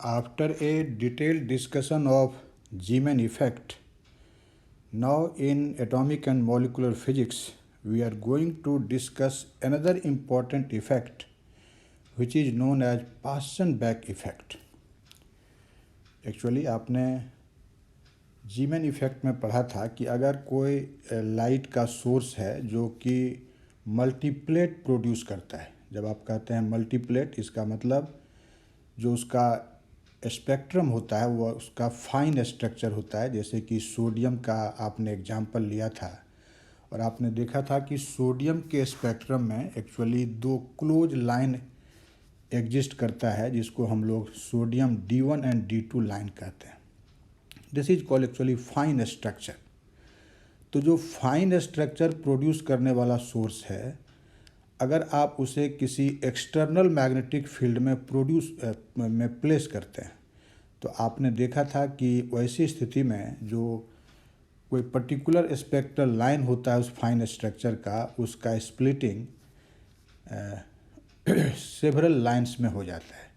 After a detailed discussion of Zeeman effect, now in atomic and molecular physics, we are going to discuss another important effect which is known as Paschen-Beck effect. Actually आपने Zeeman effect में पढ़ा था कि अगर कोई light का source है जो कि मल्टीप्लेट प्रोड्यूस करता है। जब आप कहते हैं मल्टीप्लेट, इसका मतलब जो उसका स्पेक्ट्रम होता है वह उसका फाइन स्ट्रक्चर होता है। जैसे कि सोडियम का आपने एग्जांपल लिया था और आपने देखा था कि सोडियम के स्पेक्ट्रम में एक्चुअली दो क्लोज लाइन एग्जिस्ट करता है जिसको हम लोग sodium D1 and D2 line कहते हैं। This is called actually fine structure. तो जो फाइन स्ट्रक्चर प्रोड्यूस करने वाला सोर्स है, अगर आप उसे किसी एक्सटर्नल मैग्नेटिक फील्ड में प्लेस करते हैं तो आपने देखा था कि वैसी स्थिति में जो कोई पर्टिकुलर स्पेक्ट्रल लाइन होता है उस फाइन स्ट्रक्चर का, उसका स्प्लिटिंग सेवरल लाइंस में हो जाता है।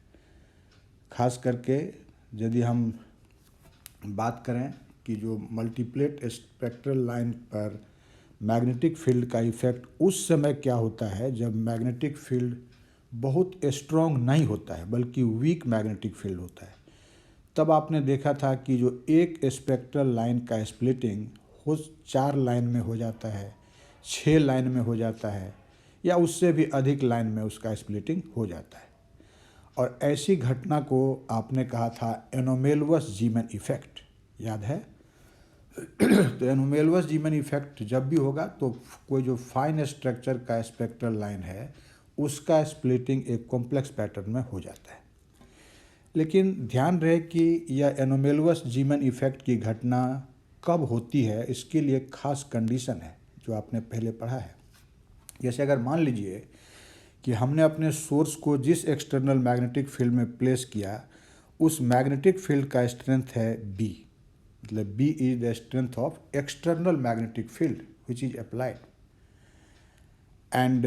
खास करके यदि हम बात करें कि जो मल्टीप्लेट स्पेक्ट्रल लाइन पर मैग्नेटिक फील्ड का इफ़ेक्ट उस समय क्या होता है जब मैग्नेटिक फील्ड बहुत स्ट्रॉन्ग नहीं होता है बल्कि वीक मैग्नेटिक फील्ड होता है। तब आपने देखा था कि जो एक स्पेक्ट्रल लाइन का स्प्लिटिंग हो 4 लाइन में हो जाता है, 6 लाइन में हो जाता है या उससे भी अधिक लाइन में उसका स्प्लिटिंग हो जाता है। और ऐसी घटना को आपने कहा था एनोमेलवस जीमैन इफ़ेक्ट, याद है? तो एनोमेलवस जीमैन इफ़ेक्ट जब भी होगा तो कोई जो फाइन स्ट्रक्चर का स्पेक्ट्रल लाइन है उसका स्प्लिटिंग एक कॉम्प्लेक्स पैटर्न में हो जाता है। लेकिन ध्यान रहे कि यह एनोमेलवस जीमैन इफ़ेक्ट की घटना कब होती है, इसके लिए खास कंडीशन है जो आपने पहले पढ़ा है। जैसे अगर मान लीजिए कि हमने अपने सोर्स को जिस एक्सटर्नल मैग्नेटिक फील्ड में प्लेस किया उस मैग्नेटिक फील्ड का स्ट्रेंथ है B, मतलब B is the strength of external magnetic field which is applied and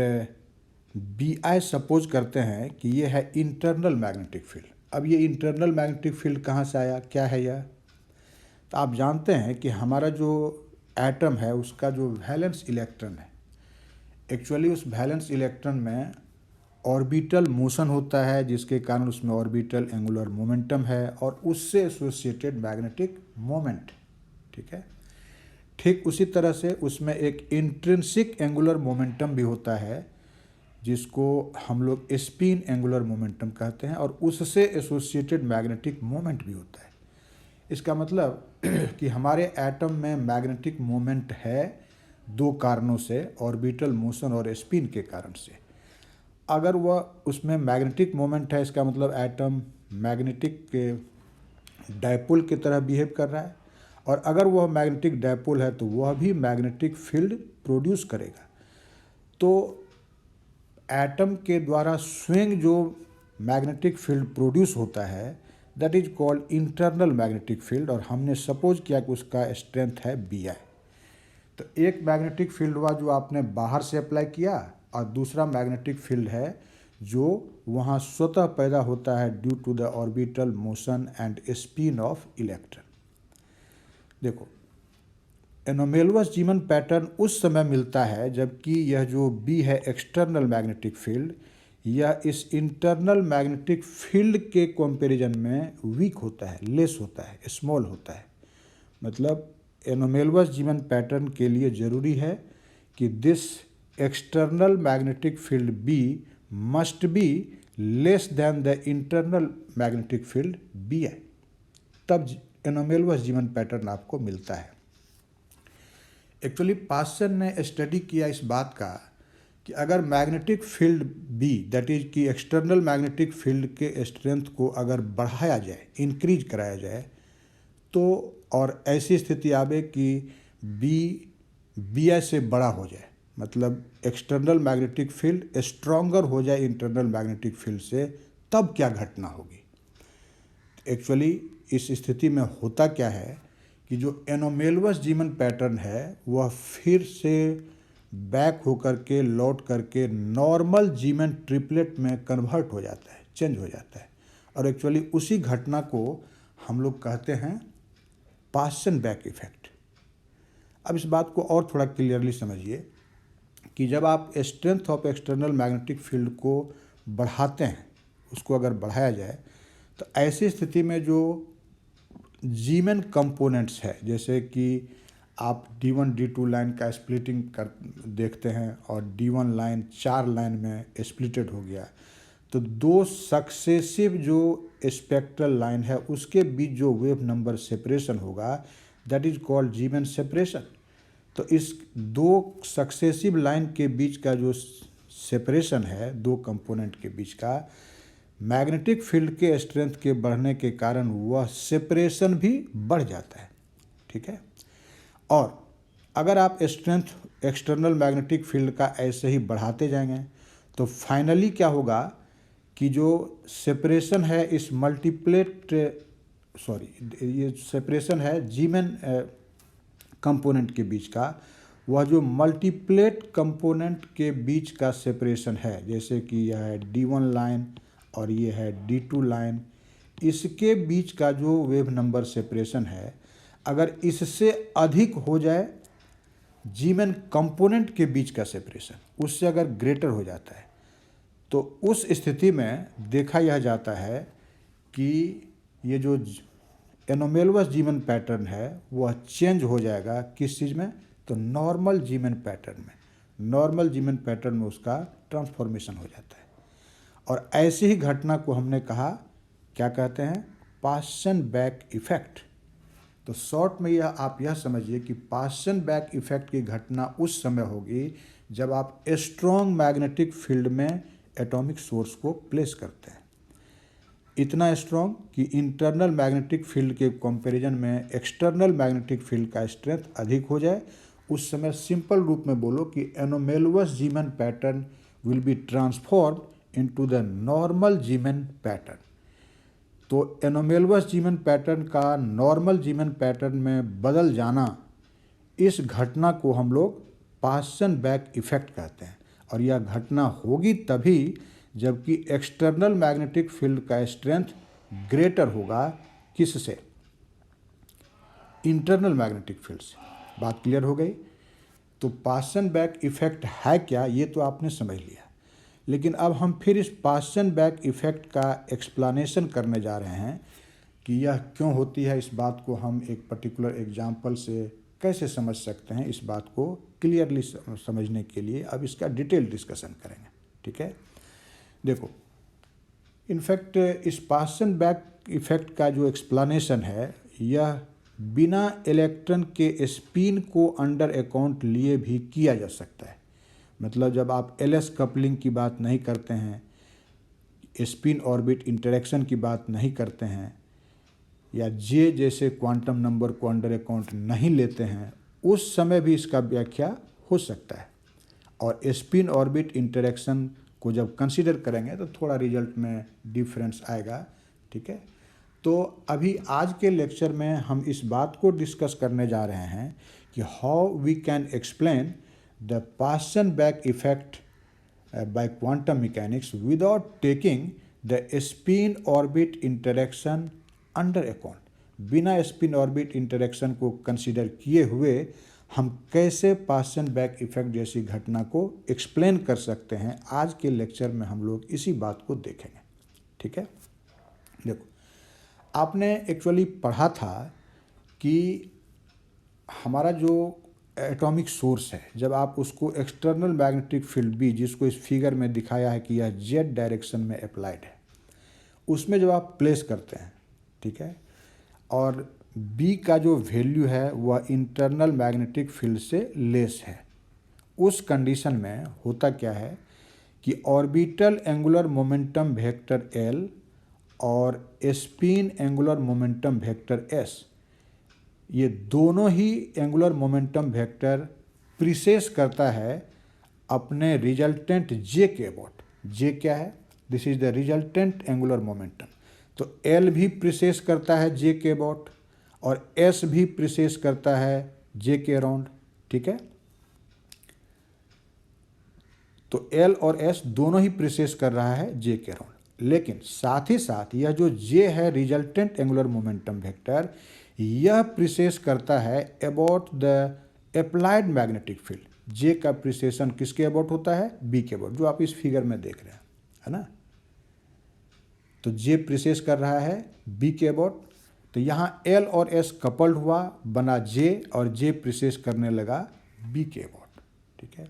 BI suppose करते हैं कि ये है इंटरनल मैग्नेटिक फील्ड। अब ये इंटरनल मैग्नेटिक फील्ड कहाँ से आया, क्या है यह? तो आप जानते हैं कि हमारा जो एटम है उसका जो वैलेंस इलेक्ट्रॉन है, एक्चुअली उस वैलेंस इलेक्ट्रॉन में ऑर्बिटल मोशन होता है जिसके कारण उसमें ऑर्बिटल एंगुलर मोमेंटम है और उससे एसोसिएटेड मैग्नेटिक मोमेंट, ठीक है। ठीक उसी तरह से उसमें एक इंट्रिंसिक एंगुलर मोमेंटम भी होता है जिसको हम लोग स्पिन एंगुलर मोमेंटम कहते हैं और उससे एसोसिएटेड मैग्नेटिक मोमेंट भी होता है। इसका मतलब कि हमारे एटम में मैग्नेटिक मोमेंट है दो कारणों से, ऑर्बिटल मोशन और स्पिन के कारण से। अगर वह उसमें मैग्नेटिक मोमेंट है इसका मतलब एटम मैग्नेटिक डायपोल की तरह बिहेव कर रहा है और अगर वह मैग्नेटिक डायपोल है तो वह भी मैग्नेटिक फील्ड प्रोड्यूस करेगा। तो एटम के द्वारा स्वयं जो मैग्नेटिक फील्ड प्रोड्यूस होता है that is called internal magnetic field और हमने सपोज किया कि उसका स्ट्रेंथ है BI। तो एक मैग्नेटिक फील्ड हुआ जो आपने बाहर से अप्लाई किया और दूसरा मैग्नेटिक फील्ड है जो वहाँ स्वतः पैदा होता है due to the orbital motion and spin of electron. देखो, एनोमेलवस जीमैन पैटर्न उस समय मिलता है जबकि यह जो B है एक्सटर्नल मैग्नेटिक फील्ड, यह इस इंटरनल मैग्नेटिक फील्ड के कंपैरिजन में वीक होता है, लेस होता है, स्मॉल होता है। मतलब एनोमेलवस जीमैन पैटर्न के लिए ज़रूरी है कि this external magnetic field B must be less than the internal magnetic field BI, तब एनोमेलवस जीमैन पैटर्न आपको मिलता है। एक्चुअली पास्सन ने स्टडी किया इस बात का कि अगर magnetic field B that is कि एक्सटर्नल मैग्नेटिक फील्ड के स्ट्रेंथ को अगर बढ़ाया जाए, इंक्रीज कराया जाए, तो और ऐसी स्थिति आवे कि B BI से बड़ा हो जाए, मतलब एक्सटर्नल मैग्नेटिक फील्ड स्ट्रॉन्गर हो जाए इंटरनल मैग्नेटिक फील्ड से, तब क्या घटना होगी। एक्चुअली इस स्थिति में होता क्या है कि जो एनोमेलवस जीमैन पैटर्न है वह फिर से बैक होकर के लौट करके नॉर्मल जीमैन ट्रिपलेट में कन्वर्ट हो जाता है, चेंज हो जाता है और एक्चुअली उसी घटना को हम लोग कहते हैं पास्सन बैक इफेक्ट। अब इस बात को और थोड़ा क्लियरली समझिए कि जब आप strength of external magnetic field को बढ़ाते हैं, उसको अगर बढ़ाया जाए, तो ऐसी स्थिति में जो जीमेन कंपोनेंट्स है, जैसे कि आप D1 D2 लाइन का स्प्लिटिंग कर देखते हैं और D1 लाइन 4 लाइन में स्प्लिटेड हो गया, तो दो सक्सेसिव जो स्पेक्ट्रल लाइन है उसके बीच जो वेव नंबर सेपरेशन होगा, दैट इज कॉल्ड जीमेन सेपरेशन। तो इस दो सक्सेसिव लाइन के बीच का जो सेपरेशन है, दो कंपोनेंट के बीच का, मैग्नेटिक फील्ड के स्ट्रेंथ के बढ़ने के कारण वह सेपरेशन भी बढ़ जाता है। ठीक है। और अगर आप स्ट्रेंथ एक्सटर्नल मैग्नेटिक फील्ड का ऐसे ही बढ़ाते जाएंगे तो फाइनली क्या होगा कि जो सेपरेशन है इस ये सेपरेशन है जीमेन कंपोनेंट के बीच का, वह जो मल्टीप्लेट कंपोनेंट के बीच का सेपरेशन है, जैसे कि यह है D1 लाइन और ये है D2 लाइन, इसके बीच का जो वेव नंबर सेपरेशन है, अगर इससे अधिक हो जाए जीमेन कंपोनेंट के बीच का सेपरेशन, उससे अगर ग्रेटर हो जाता है, तो उस स्थिति में देखा यह जाता है कि ये जो एनोमेलवस जीमेन पैटर्न है वह चेंज हो जाएगा। किस चीज़ में? तो नॉर्मल जीमेन पैटर्न में। नॉर्मल जीमेन पैटर्न में उसका ट्रांसफॉर्मेशन हो जाता है। और ऐसी ही घटना को हमने कहा, क्या कहते हैं? पास्सन बैक इफेक्ट। तो शॉर्ट में यह आप यह समझिए कि पास्सन बैक इफेक्ट की घटना उस समय होगी जब आप स्ट्रॉन्ग मैग्नेटिक फील्ड में एटॉमिक सोर्स को प्लेस करते हैं। इतना स्ट्रॉन्ग कि इंटरनल मैग्नेटिक फील्ड के कंपैरिजन में एक्सटर्नल मैग्नेटिक फील्ड का स्ट्रेंथ अधिक हो जाए। उस समय सिंपल रूप में बोलो कि anomalous Zeeman pattern will be transform into the normal Zeeman pattern. तो एनोमेलवस जीमेन पैटर्न का नॉर्मल जीमेन पैटर्न में बदल जाना, इस घटना को हम लोग पास्सन बैक इफेक्ट कहते हैं। और यह घटना होगी तभी जबकि एक्सटर्नल मैग्नेटिक फील्ड का स्ट्रेंथ ग्रेटर होगा। किससे? इंटरनल मैग्नेटिक फील्ड से। बात क्लियर हो गई? तो पास्सन बैक इफेक्ट है क्या, ये तो आपने समझ लिया। लेकिन अब हम फिर इस पास्सन बैक इफेक्ट का एक्सप्लेनेशन करने जा रहे हैं कि यह क्यों होती है। इस बात को हम एक पर्टिकुलर एग्जाम्पल से कैसे समझ सकते हैं, इस बात को क्लियरली समझने के लिए अब इसका डिटेल डिस्कशन करेंगे। ठीक है। देखो, इनफैक्ट इस पास्सन बैक इफेक्ट का जो एक्सप्लेनेशन है, यह बिना इलेक्ट्रॉन के स्पिन को अंडर अकाउंट लिए भी किया जा सकता है। मतलब जब आप LS कपलिंग की बात नहीं करते हैं, स्पिन ऑर्बिट इंटरेक्शन की बात नहीं करते हैं, या J जैसे क्वांटम नंबर को अंडर अकाउंट नहीं लेते हैं, उस समय भी इसका व्याख्या हो सकता है। और स्पिन ऑर्बिट इंटरेक्शन को जब कंसीडर करेंगे तो थोड़ा रिजल्ट में डिफरेंस आएगा। ठीक है। तो अभी आज के लेक्चर में हम इस बात को डिस्कस करने जा रहे हैं कि how we can explain the Paschen back effect by quantum mechanics without taking the spin orbit interaction under account। बिना स्पिन ऑर्बिट इंटरेक्शन को कंसीडर किए हुए हम कैसे पास्सन बैक इफेक्ट जैसी घटना को एक्सप्लेन कर सकते हैं, आज के लेक्चर में हम लोग इसी बात को देखेंगे। ठीक है। देखो, आपने एक्चुअली पढ़ा था कि हमारा जो एटॉमिक सोर्स है, जब आप उसको एक्सटर्नल मैग्नेटिक फील्ड B, जिसको इस फिगर में दिखाया है कि यह Z डायरेक्शन में अप्लाइड है, उसमें जब आप प्लेस करते हैं, ठीक है, और B का जो वैल्यू है वह इंटरनल मैग्नेटिक फील्ड से लेस है, उस कंडीशन में होता क्या है कि orbital angular momentum vector L और spin angular momentum vector S, ये दोनों ही एंगुलर मोमेंटम वेक्टर प्रीसेस करता है अपने रिजल्टेंट J के अबाउट। J क्या है? This is the resultant angular momentum. तो L भी प्रीसेस करता है J के अबाउट और S भी प्रीसेस करता है J के अराउंड। ठीक है। तो L और S दोनों ही प्रीसेस कर रहा है J के अराउंड। लेकिन साथ ही साथ यह जो जे है रिजल्टेंट एंगुलर मोमेंटम वेक्टर, यह प्रिसेस करता है about the applied magnetic field. J का प्रिसेशन किसके अबाउट होता है? बी के अबाउट, जो आप इस फिगर में देख रहे हैं, है ना। तो जे प्रिसेस कर रहा है बी के अबाउट, तो यहाँ एल और एस कपल्ड हुआ, बना जे, और जे प्रिसेस करने लगा बी के अबाउट, ठीक है।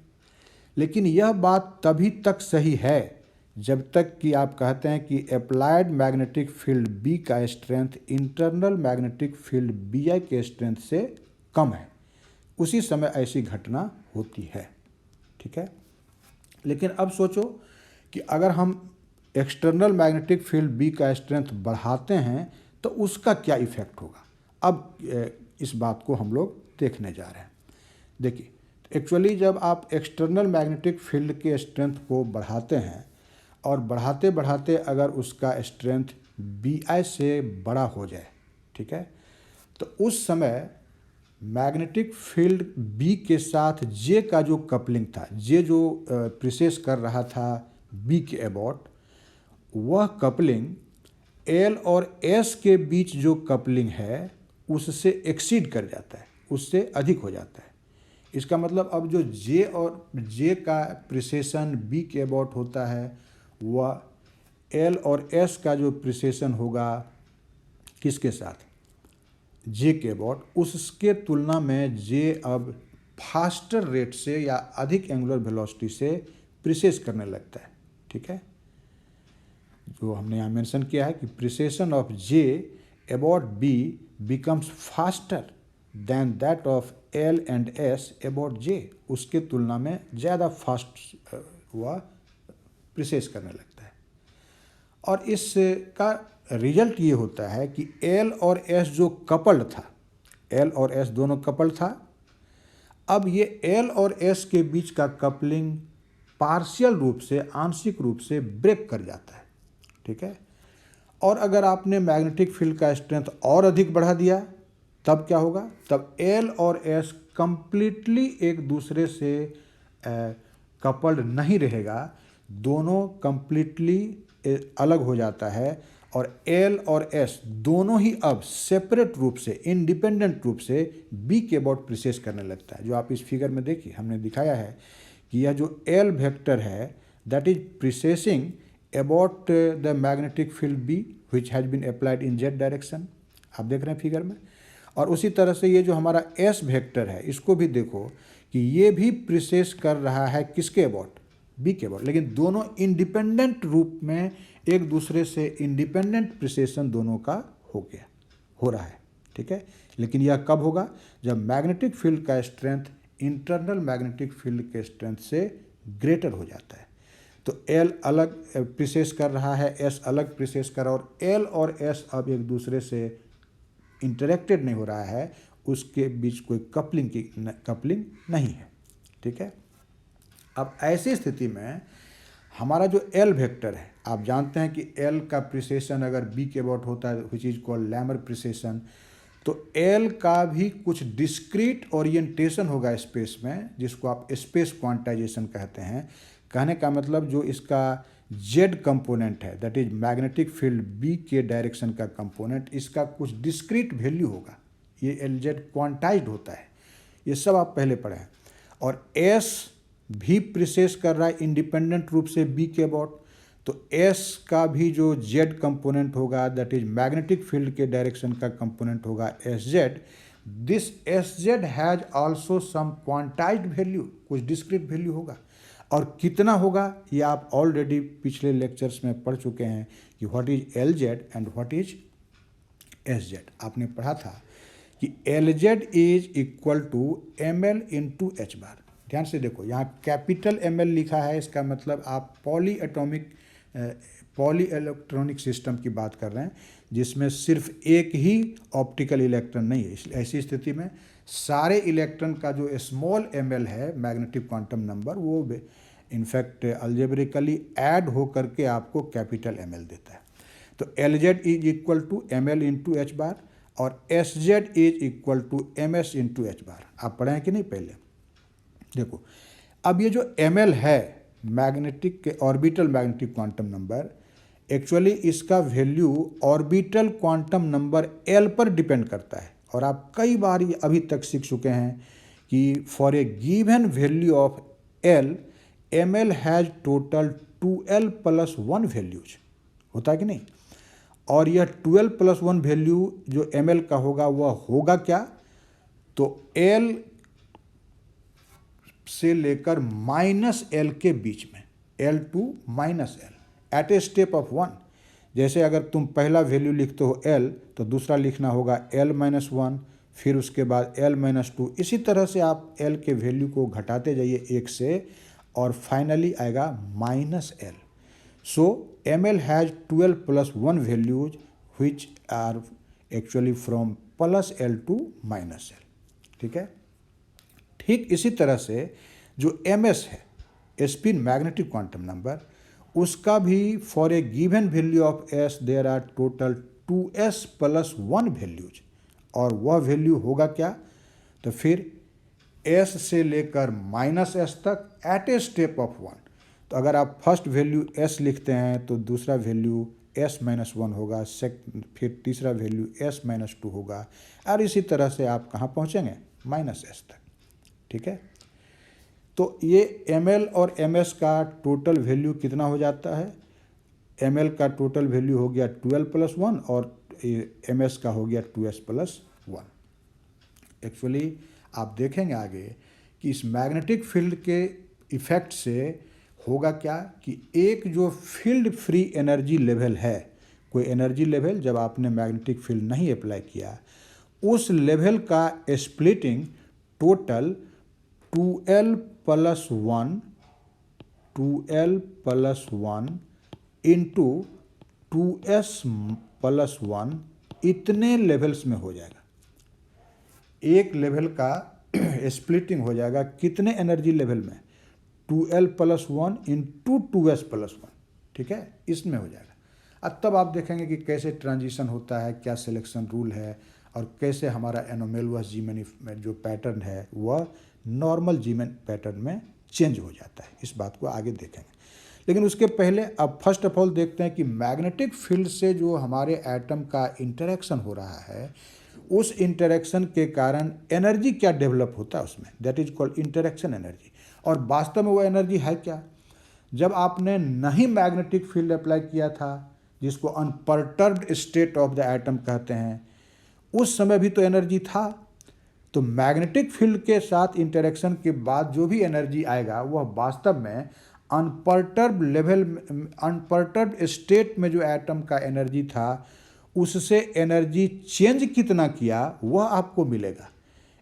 लेकिन यह बात तभी तक सही है जब तक कि आप कहते हैं कि अप्लाइड मैग्नेटिक फील्ड बी का strength internal magnetic field B I के स्ट्रेंथ से कम है, उसी समय ऐसी घटना होती है, ठीक है। लेकिन अब सोचो कि अगर हम एक्सटर्नल मैग्नेटिक फील्ड बी का स्ट्रेंथ बढ़ाते हैं तो उसका क्या इफेक्ट होगा। अब इस बात को हम लोग देखने जा रहे हैं। देखिए, एक्चुअली जब आप एक्सटर्नल मैग्नेटिक फील्ड के स्ट्रेंथ को बढ़ाते हैं और बढ़ाते बढ़ाते अगर उसका स्ट्रेंथ बी आई से बड़ा हो जाए, ठीक है, तो उस समय मैग्नेटिक फील्ड बी के साथ जे का जो कपलिंग था, जे जो प्रिसेस कर रहा था बी के अबाउट, वह कपलिंग एल और एस के बीच जो कपलिंग है उससे एक्सीड कर जाता है, उससे अधिक हो जाता है। इसका मतलब अब जो जे और जे का प्रिसेशन बी के अबाउट होता है, वह एल और एस का जो प्रिसेशन होगा किसके साथ? जे के अबाउट, उसके तुलना में जे अब फास्टर रेट से या अधिक एंगुलर वेलोसिटी से प्रिसेस करने लगता है, ठीक है। जो हमने यहाँ मेंशन किया है कि precession of J about B becomes faster than that of L and S about J, उसके तुलना में ज़्यादा फास्ट हुआ प्रिसेस करने लगता है। और इसका रिजल्ट ये होता है कि एल और एस जो कपल्ड था, एल और एस दोनों कपल्ड था, अब ये एल और एस के बीच का कपलिंग पार्शियल रूप से, आंशिक रूप से ब्रेक कर जाता है, ठीक है। और अगर आपने मैग्नेटिक फील्ड का स्ट्रेंथ और अधिक बढ़ा दिया तब क्या होगा? तब एल और एस कंप्लीटली एक दूसरे से कपल्ड नहीं रहेगा, दोनों कंप्लीटली अलग हो जाता है और एल और एस दोनों ही अब सेपरेट रूप से, इंडिपेंडेंट रूप से बी के अबाउट प्रिसेस करने लगता है। जो आप इस फिगर में देखिए, हमने दिखाया है कि यह जो एल वेक्टर है that is precessing about the magnetic field B which has been applied in Z direction, आप देख रहे हैं फिगर में। और उसी तरह से ये जो हमारा एस वेक्टर है, इसको भी देखो कि ये भी प्रिसेस कर रहा है किसके अबाउट? बी के अबाउट, लेकिन दोनों इंडिपेंडेंट रूप में एक दूसरे से इंडिपेंडेंट प्रिसेशन दोनों का हो रहा है, ठीक है। लेकिन यह कब होगा? जब मैग्नेटिक फील्ड का स्ट्रेंथ इंटरनल मैग्नेटिक फील्ड के स्ट्रेंथ से ग्रेटर हो जाता है। तो एल अलग प्रिसेस कर रहा है, एस अलग प्रिसेस कर रहा है, और एल और एस अब एक दूसरे से इंटरेक्टेड नहीं हो रहा है, उसके बीच कोई कपलिंग नहीं है, ठीक है। अब ऐसी स्थिति में हमारा जो एल वेक्टर है, आप जानते हैं कि एल का प्रिसेशन अगर बी के अबाउट होता है which is called Lamar precision, तो एल का भी कुछ डिस्क्रीट ओरिएंटेशन होगा स्पेस में, जिसको आप स्पेस क्वांटाइजेशन कहते हैं। कहने का मतलब जो इसका जेड कंपोनेंट है that is magnetic field B के डायरेक्शन का कंपोनेंट, इसका कुछ डिस्क्रीट वैल्यू होगा, ये एल जेड क्वांटाइज्ड होता है, ये सब आप पहले पढ़े हैं। और एस भी प्रिसेस कर रहा है इंडिपेंडेंट रूप से बी के अबाउट, तो एस का भी जो जेड कंपोनेंट होगा दैट इज मैग्नेटिक फील्ड के डायरेक्शन का कंपोनेंट होगा S Z. This S Z has also some quantized value, कुछ डिस्क्रीट वैल्यू होगा। और कितना होगा ये आप ऑलरेडी पिछले लेक्चर्स में पढ़ चुके हैं कि what is L Z and what is S Z. आपने पढ़ा था कि L Z is equal to M L into H bar. ध्यान से देखो, यहाँ कैपिटल एम एल लिखा है, इसका मतलब आप पॉली इलेक्ट्रॉनिक सिस्टम की बात कर रहे हैं जिसमें सिर्फ एक ही ऑप्टिकल इलेक्ट्रॉन नहीं है। ऐसी स्थिति में सारे इलेक्ट्रॉन का जो स्मॉल एम एल है मैग्नेटिक क्वांटम नंबर, वो इनफैक्ट अलजेब्रिकली ऐड हो करके आपको कैपिटल एम एल देता है। तो L Z is equal to M L into H bar और S Z is equal to M S into H bar. आप पढ़े हैं कि नहीं पहले? देखो, अब ये जो एम एल है मैग्नेटिक के orbital magnetic quantum number, actually इसका value orbital quantum number L पर डिपेंड करता है। और आप कई बार ये अभी तक सीख चुके हैं कि for a given value of L M L has total 2l + 1 values, होता है कि नहीं। और यह 2l + 1 वैल्यू जो एम एल का होगा वह होगा क्या, तो एल से लेकर -l के बीच में, L to -l at a step of 1। जैसे अगर तुम पहला वैल्यू लिखते हो l तो दूसरा लिखना होगा l-1, फिर उसके बाद l-2। इसी तरह से आप l के वैल्यू को घटाते जाइए 1 से और फाइनली आएगा -l। So ml has 2l + 1 values which are actually from +l to -l। ठीक है। ठीक इसी तरह से जो ms है, स्पिन मैग्नेटिक क्वांटम नंबर, उसका भी for a given value of s there are total 2s + 1 values. और वह वैल्यू होगा क्या, तो फिर s से लेकर -s तक एट ए स्टेप ऑफ 1। तो अगर आप फर्स्ट वैल्यू s लिखते हैं तो दूसरा वैल्यू s-1 होगा, फिर तीसरा वैल्यू s-2 होगा, और इसी तरह से आप कहाँ पहुँचेंगे, -s तक। ठीक है। तो ये ml और ms का टोटल वैल्यू कितना हो जाता है, ml का टोटल वैल्यू हो गया 2l + 1 और ms का हो गया 2s + 1। एक्चुअली आप देखेंगे आगे कि इस मैग्नेटिक फील्ड के इफ़ेक्ट से होगा क्या कि एक जो फील्ड फ्री एनर्जी लेवल है, कोई एनर्जी लेवल जब आपने मैग्नेटिक फील्ड नहीं अप्लाई किया, उस लेवल का splitting total 2l + 1 into 2s + 1 इतने लेवल्स में हो जाएगा। एक लेवल का स्प्लिटिंग हो जाएगा कितने एनर्जी लेवल में, 2l + 1 इंटू 2s + 1। ठीक है, इसमें हो जाएगा। अब तब आप देखेंगे कि कैसे ट्रांजिशन होता है, क्या सिलेक्शन रूल है, और कैसे हमारा एनोमेलस जीमेन जो पैटर्न है वह नॉर्मल जीमेन पैटर्न में चेंज हो जाता है। इस बात को आगे देखेंगे, लेकिन उसके पहले अब फर्स्ट ऑफ ऑल देखते हैं कि मैग्नेटिक फील्ड से जो हमारे एटम का इंटरेक्शन हो रहा है, उस इंटरेक्शन के कारण एनर्जी क्या डेवलप होता है उसमें, that is called interaction energy. और वास्तव में वो एनर्जी है क्या, जब आपने नहीं मैग्नेटिक फील्ड अप्लाई किया था, जिसको unperturbed state of the atom कहते हैं, उस समय भी तो एनर्जी था। तो मैग्नेटिक फील्ड के साथ इंटरेक्शन के बाद जो भी एनर्जी आएगा वह वास्तव में अनपर्टर्ब्ड लेवल, अनपर्टर्ब्ड स्टेट में जो एटम का एनर्जी था उससे एनर्जी चेंज कितना किया वह आपको मिलेगा।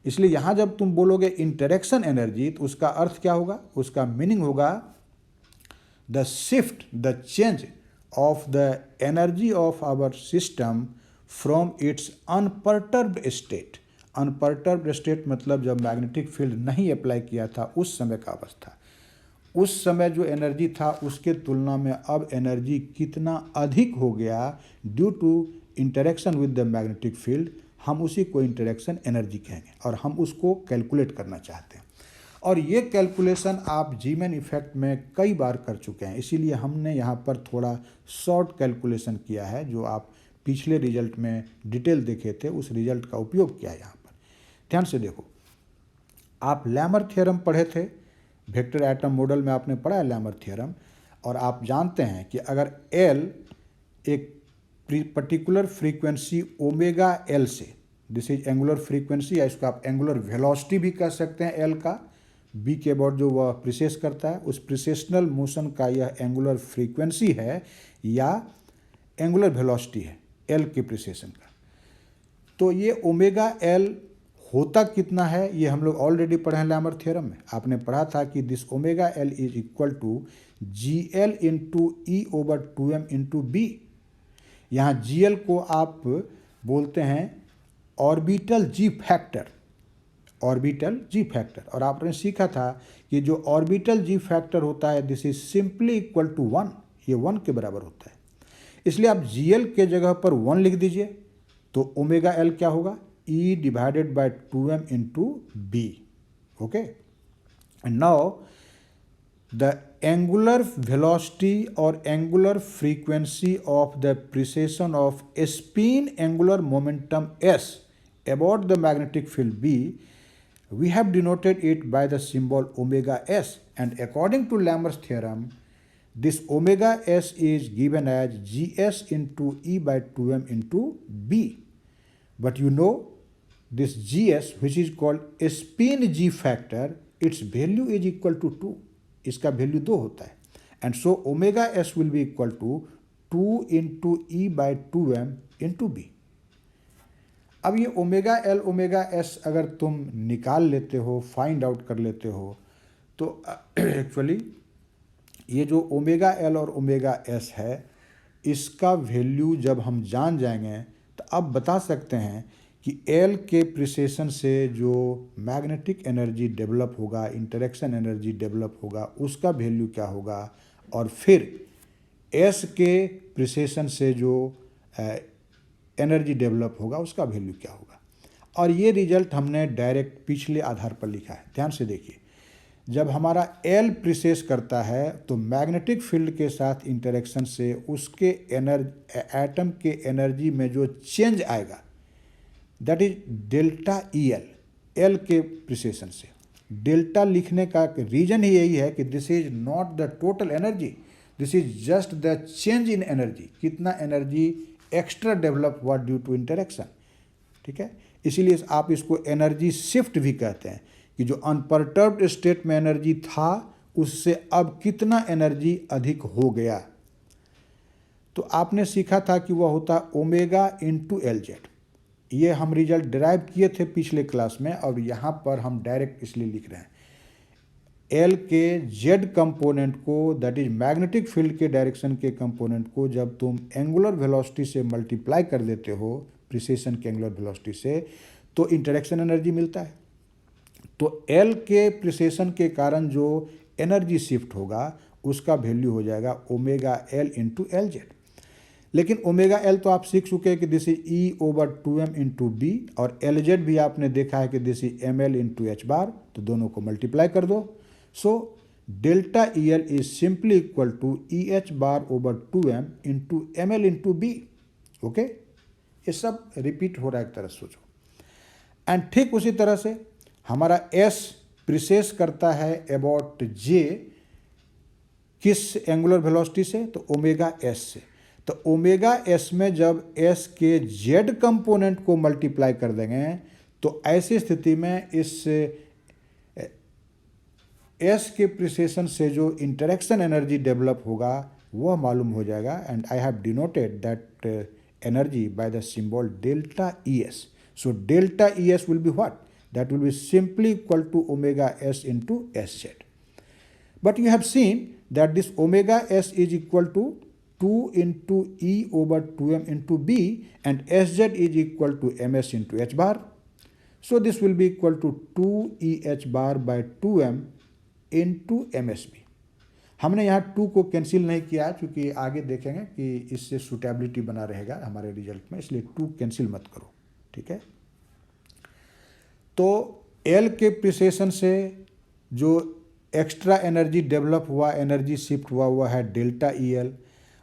इसलिए यहाँ जब तुम बोलोगे इंटरेक्शन एनर्जी तो उसका अर्थ क्या होगा, उसका मीनिंग होगा the shift, the change of the energy of our system from its unperturbed state. Unperturbed state मतलब जब मैग्नेटिक फील्ड नहीं अप्लाई किया था उस समय का अवस्था, उस समय जो एनर्जी था उसके तुलना में अब एनर्जी कितना अधिक हो गया due to interaction with the magnetic field, हम उसी को इंटरेक्शन एनर्जी कहेंगे और हम उसको कैलकुलेट करना चाहते हैं। और ये कैलकुलेशन आप जीमेन इफेक्ट में कई बार कर चुके हैं, इसीलिए हमने यहाँ पर थोड़ा शॉर्ट कैलकुलेशन किया है। जो आप पिछले रिजल्ट में डिटेल देखे थे उस रिजल्ट का उपयोग किया है यहाँ पर। ध्यान से देखो, आप लैमर थ्योरम पढ़े थे, वेक्टर एटम मॉडल में आपने पढ़ा है लैमर थ्योरम, और आप जानते हैं कि अगर L एक पर्टिकुलर फ्रीक्वेंसी ओमेगा L से, दिस इज एंगुलर फ्रीक्वेंसी, या इसको आप एंगुलर वेलोसिटी भी कह सकते हैं, L का B के अबाउट जो वह प्रिसेस करता है, उस प्रिसेशनल मोशन का यह एंगुलर फ्रीक्वेंसी है या एंगुलर वेलोसिटी है L के प्रिसेशन का। तो ये ओमेगा L होता कितना है ये हम लोग ऑलरेडी पढ़े हैं लैमर थ्योरम में। आपने पढ़ा था कि this omega L is equal to GL into E/2m into B। यहाँ GL को आप बोलते हैं orbital G factor, orbital G factor. और आपने सीखा था कि जो ऑर्बिटल G फैक्टर होता है this is simply equal to 1, ये 1 के बराबर होता है। इसलिए आप GL के जगह पर 1 लिख दीजिए तो ओमेगा L क्या होगा, E/2m into B. Okay, and now the angular velocity or angular frequency of the precession of spin angular momentum S about the magnetic field B, we have denoted it by the symbol omega S, and according to Lambert's theorem, this omega S is given as Gs into E by 2m into B. But you know, this Gs, which is called spin G factor, its value is equal to 2. इसका value 2 होता है, and so omega S will be equal to 2 into E by 2m into B. अब ये omega L omega S अगर तुम निकाल लेते हो, फाइंड आउट कर लेते हो, तो एक्चुअली ये जो ओमेगा एल और ओमेगा एस है, इसका वैल्यू जब हम जान जाएंगे तो अब बता सकते हैं कि एल के प्रिसेशन से जो मैग्नेटिक एनर्जी डेवलप होगा, इंटरेक्शन एनर्जी डेवलप होगा, उसका वैल्यू क्या होगा, और फिर एस के प्रिसेशन से जो एनर्जी डेवलप होगा उसका वैल्यू क्या होगा. और ये रिजल्ट हमने डायरेक्ट पिछले आधार पर लिखा है. ध्यान से देखिए, जब हमारा एल प्रिसेस करता है तो मैग्नेटिक फील्ड के साथ इंटरेक्शन से उसके एटम के एनर्जी में जो चेंज आएगा, that is delta E L. L के प्रिसेशन से डेल्टा लिखने का रीजन ही यही है कि this is not the total energy, this is just the change in energy. कितना एनर्जी एक्स्ट्रा डेवलप हुआ ड्यू टू इंटरेक्शन. ठीक है, इसीलिए आप इसको एनर्जी शिफ्ट भी कहते हैं कि जो अनपर्टर्ब्ड स्टेट में एनर्जी था उससे अब कितना एनर्जी अधिक हो गया. तो आपने सीखा था कि वह होता ओमेगा इंटू एल जेड. ये हम रिजल्ट डिराइव किए थे पिछले क्लास में, और यहाँ पर हम डायरेक्ट इसलिए लिख रहे हैं. एल के जेड कंपोनेंट को, दैट इज मैग्नेटिक फील्ड के डायरेक्शन के कंपोनेंट को, जब तुम एंगुलर वेलोसिटी से मल्टीप्लाई कर देते हो, प्रिसेशन के एंगुलर वेलोसिटी से, तो इंटरेक्शन एनर्जी मिलता है. तो एल के प्रिसेशन के कारण जो एनर्जी शिफ्ट होगा उसका वैल्यू हो जाएगा omega L into L Z. लेकिन ओमेगा एल तो आप सीख चुके हैं कि this is E over 2m into B, और एल जेड भी आपने देखा है कि this is M L into H bar. तो दोनों को मल्टीप्लाई कर दो. So delta E L is simply equal to E H bar over 2m into M L into B. Okay, ये सब रिपीट हो रहा है एक तरह सोचो. एंड ठीक उसी तरह से हमारा एस प्रिसेस करता है अबाउट जे, किस एंगुलर वेलोसिटी से, तो ओमेगा एस से. तो ओमेगा एस में जब एस के जेड कंपोनेंट को मल्टीप्लाई कर देंगे तो ऐसी स्थिति में इस एस के प्रिसेशन से जो इंटरेक्शन एनर्जी डेवलप होगा वह मालूम हो जाएगा. And I have denoted that energy by the symbol delta E S. So delta E S will be what? That will be simply equal to omega s into sz. But you have seen that this omega s is equal to 2 into e over 2m into b, and sz is equal to ms into h bar. So this will be equal to 2 eh bar by 2m into msb. हमने यहाँ 2 को cancel नहीं किया क्योंकि आगे देखेंगे कि इससे सूटेबिलिटी बना रहेगा हमारे रिजल्ट में, इसलिए 2 कैंसिल मत करो. ठीक है, तो एल के प्रिसेशन से जो एक्स्ट्रा एनर्जी डेवलप हुआ, एनर्जी शिफ्ट हुआ है डेल्टा ई एल,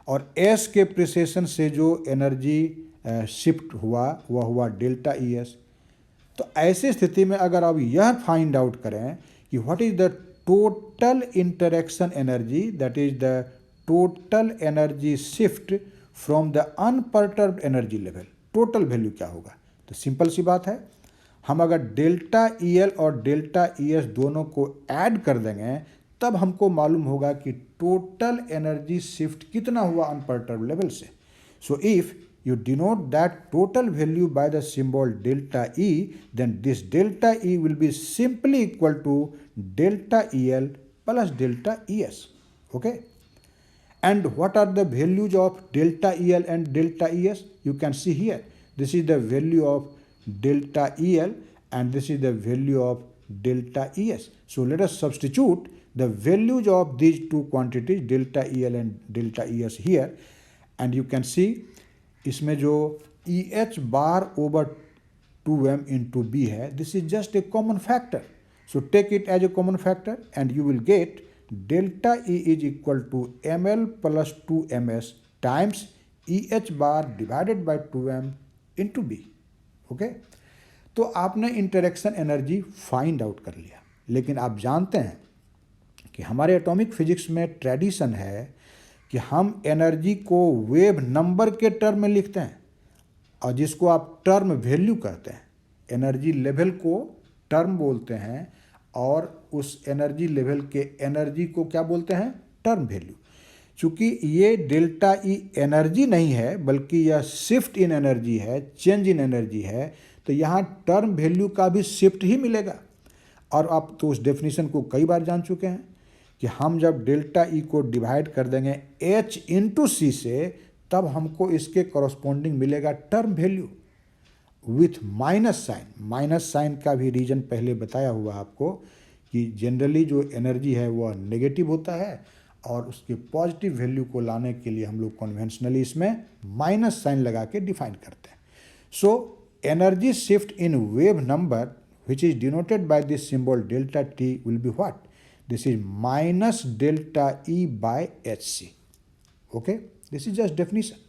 और एस के प्रिसेशन से जो एनर्जी शिफ्ट हुआ वह हुआ डेल्टा ई एस. तो ऐसी स्थिति में अगर आप यह फाइंड आउट करें कि what is the total interaction energy, that is the total energy shift from the unperturbed energy level, total value क्या होगा, तो सिंपल सी बात है, हम अगर डेल्टा ई एल और डेल्टा ई एस दोनों को ऐड कर देंगे तब हमको मालूम होगा कि टोटल एनर्जी शिफ्ट कितना हुआ अनपर्टर्ब्ड लेवल से. So if you denote that total value by the symbol delta E, then this delta E will be simply equal to delta EL plus delta ES. Okay? And what are the values of delta EL and delta ES? You can see here. This is the value of delta EL and this is the value of delta ES. So let us substitute the values of these two quantities, delta EL and delta ES here, and you can see इसमें जो E H bar over 2m into B है, this is just a common factor. So take it as a common factor and you will get delta E is equal to M L plus 2ms times EH bar divided by 2m into B. Okay, तो आपने interaction energy find out कर लिया। लेकिन आप जानते हैं कि हमारे एटॉमिक फिजिक्स में ट्रेडिशन है कि हम एनर्जी को वेव नंबर के टर्म में लिखते हैं, और जिसको आप टर्म वैल्यू कहते हैं। एनर्जी लेवल को टर्म बोलते हैं, और उस एनर्जी लेवल के एनर्जी को क्या बोलते हैं? Term value. चूँकि ये डेल्टा ई एनर्जी नहीं है, बल्कि यह शिफ्ट इन एनर्जी है, चेंज इन एनर्जी है, तो यहाँ टर्म वैल्यू का भी शिफ्ट ही मिलेगा। और आप तो उस डेफिनेशन को कई बार जान चुके हैं कि हम जब डेल्टा ई को डिवाइड कर देंगे H इंटू सी से, तब हमको इसके कॉरस्पॉन्डिंग मिलेगा term value with minus sign. Minus sign का भी रीजन पहले बताया हुआ आपको कि जनरली जो एनर्जी है वह नेगेटिव होता है, और उसके पॉजिटिव वैल्यू को लाने के लिए हम लोग कन्वेंशनली इसमें माइनस साइन लगा के डिफाइन करते हैं। So energy shift in wave number which is denoted by this symbol delta t will be what? This is minus delta E by hc. Okay, this is just definition.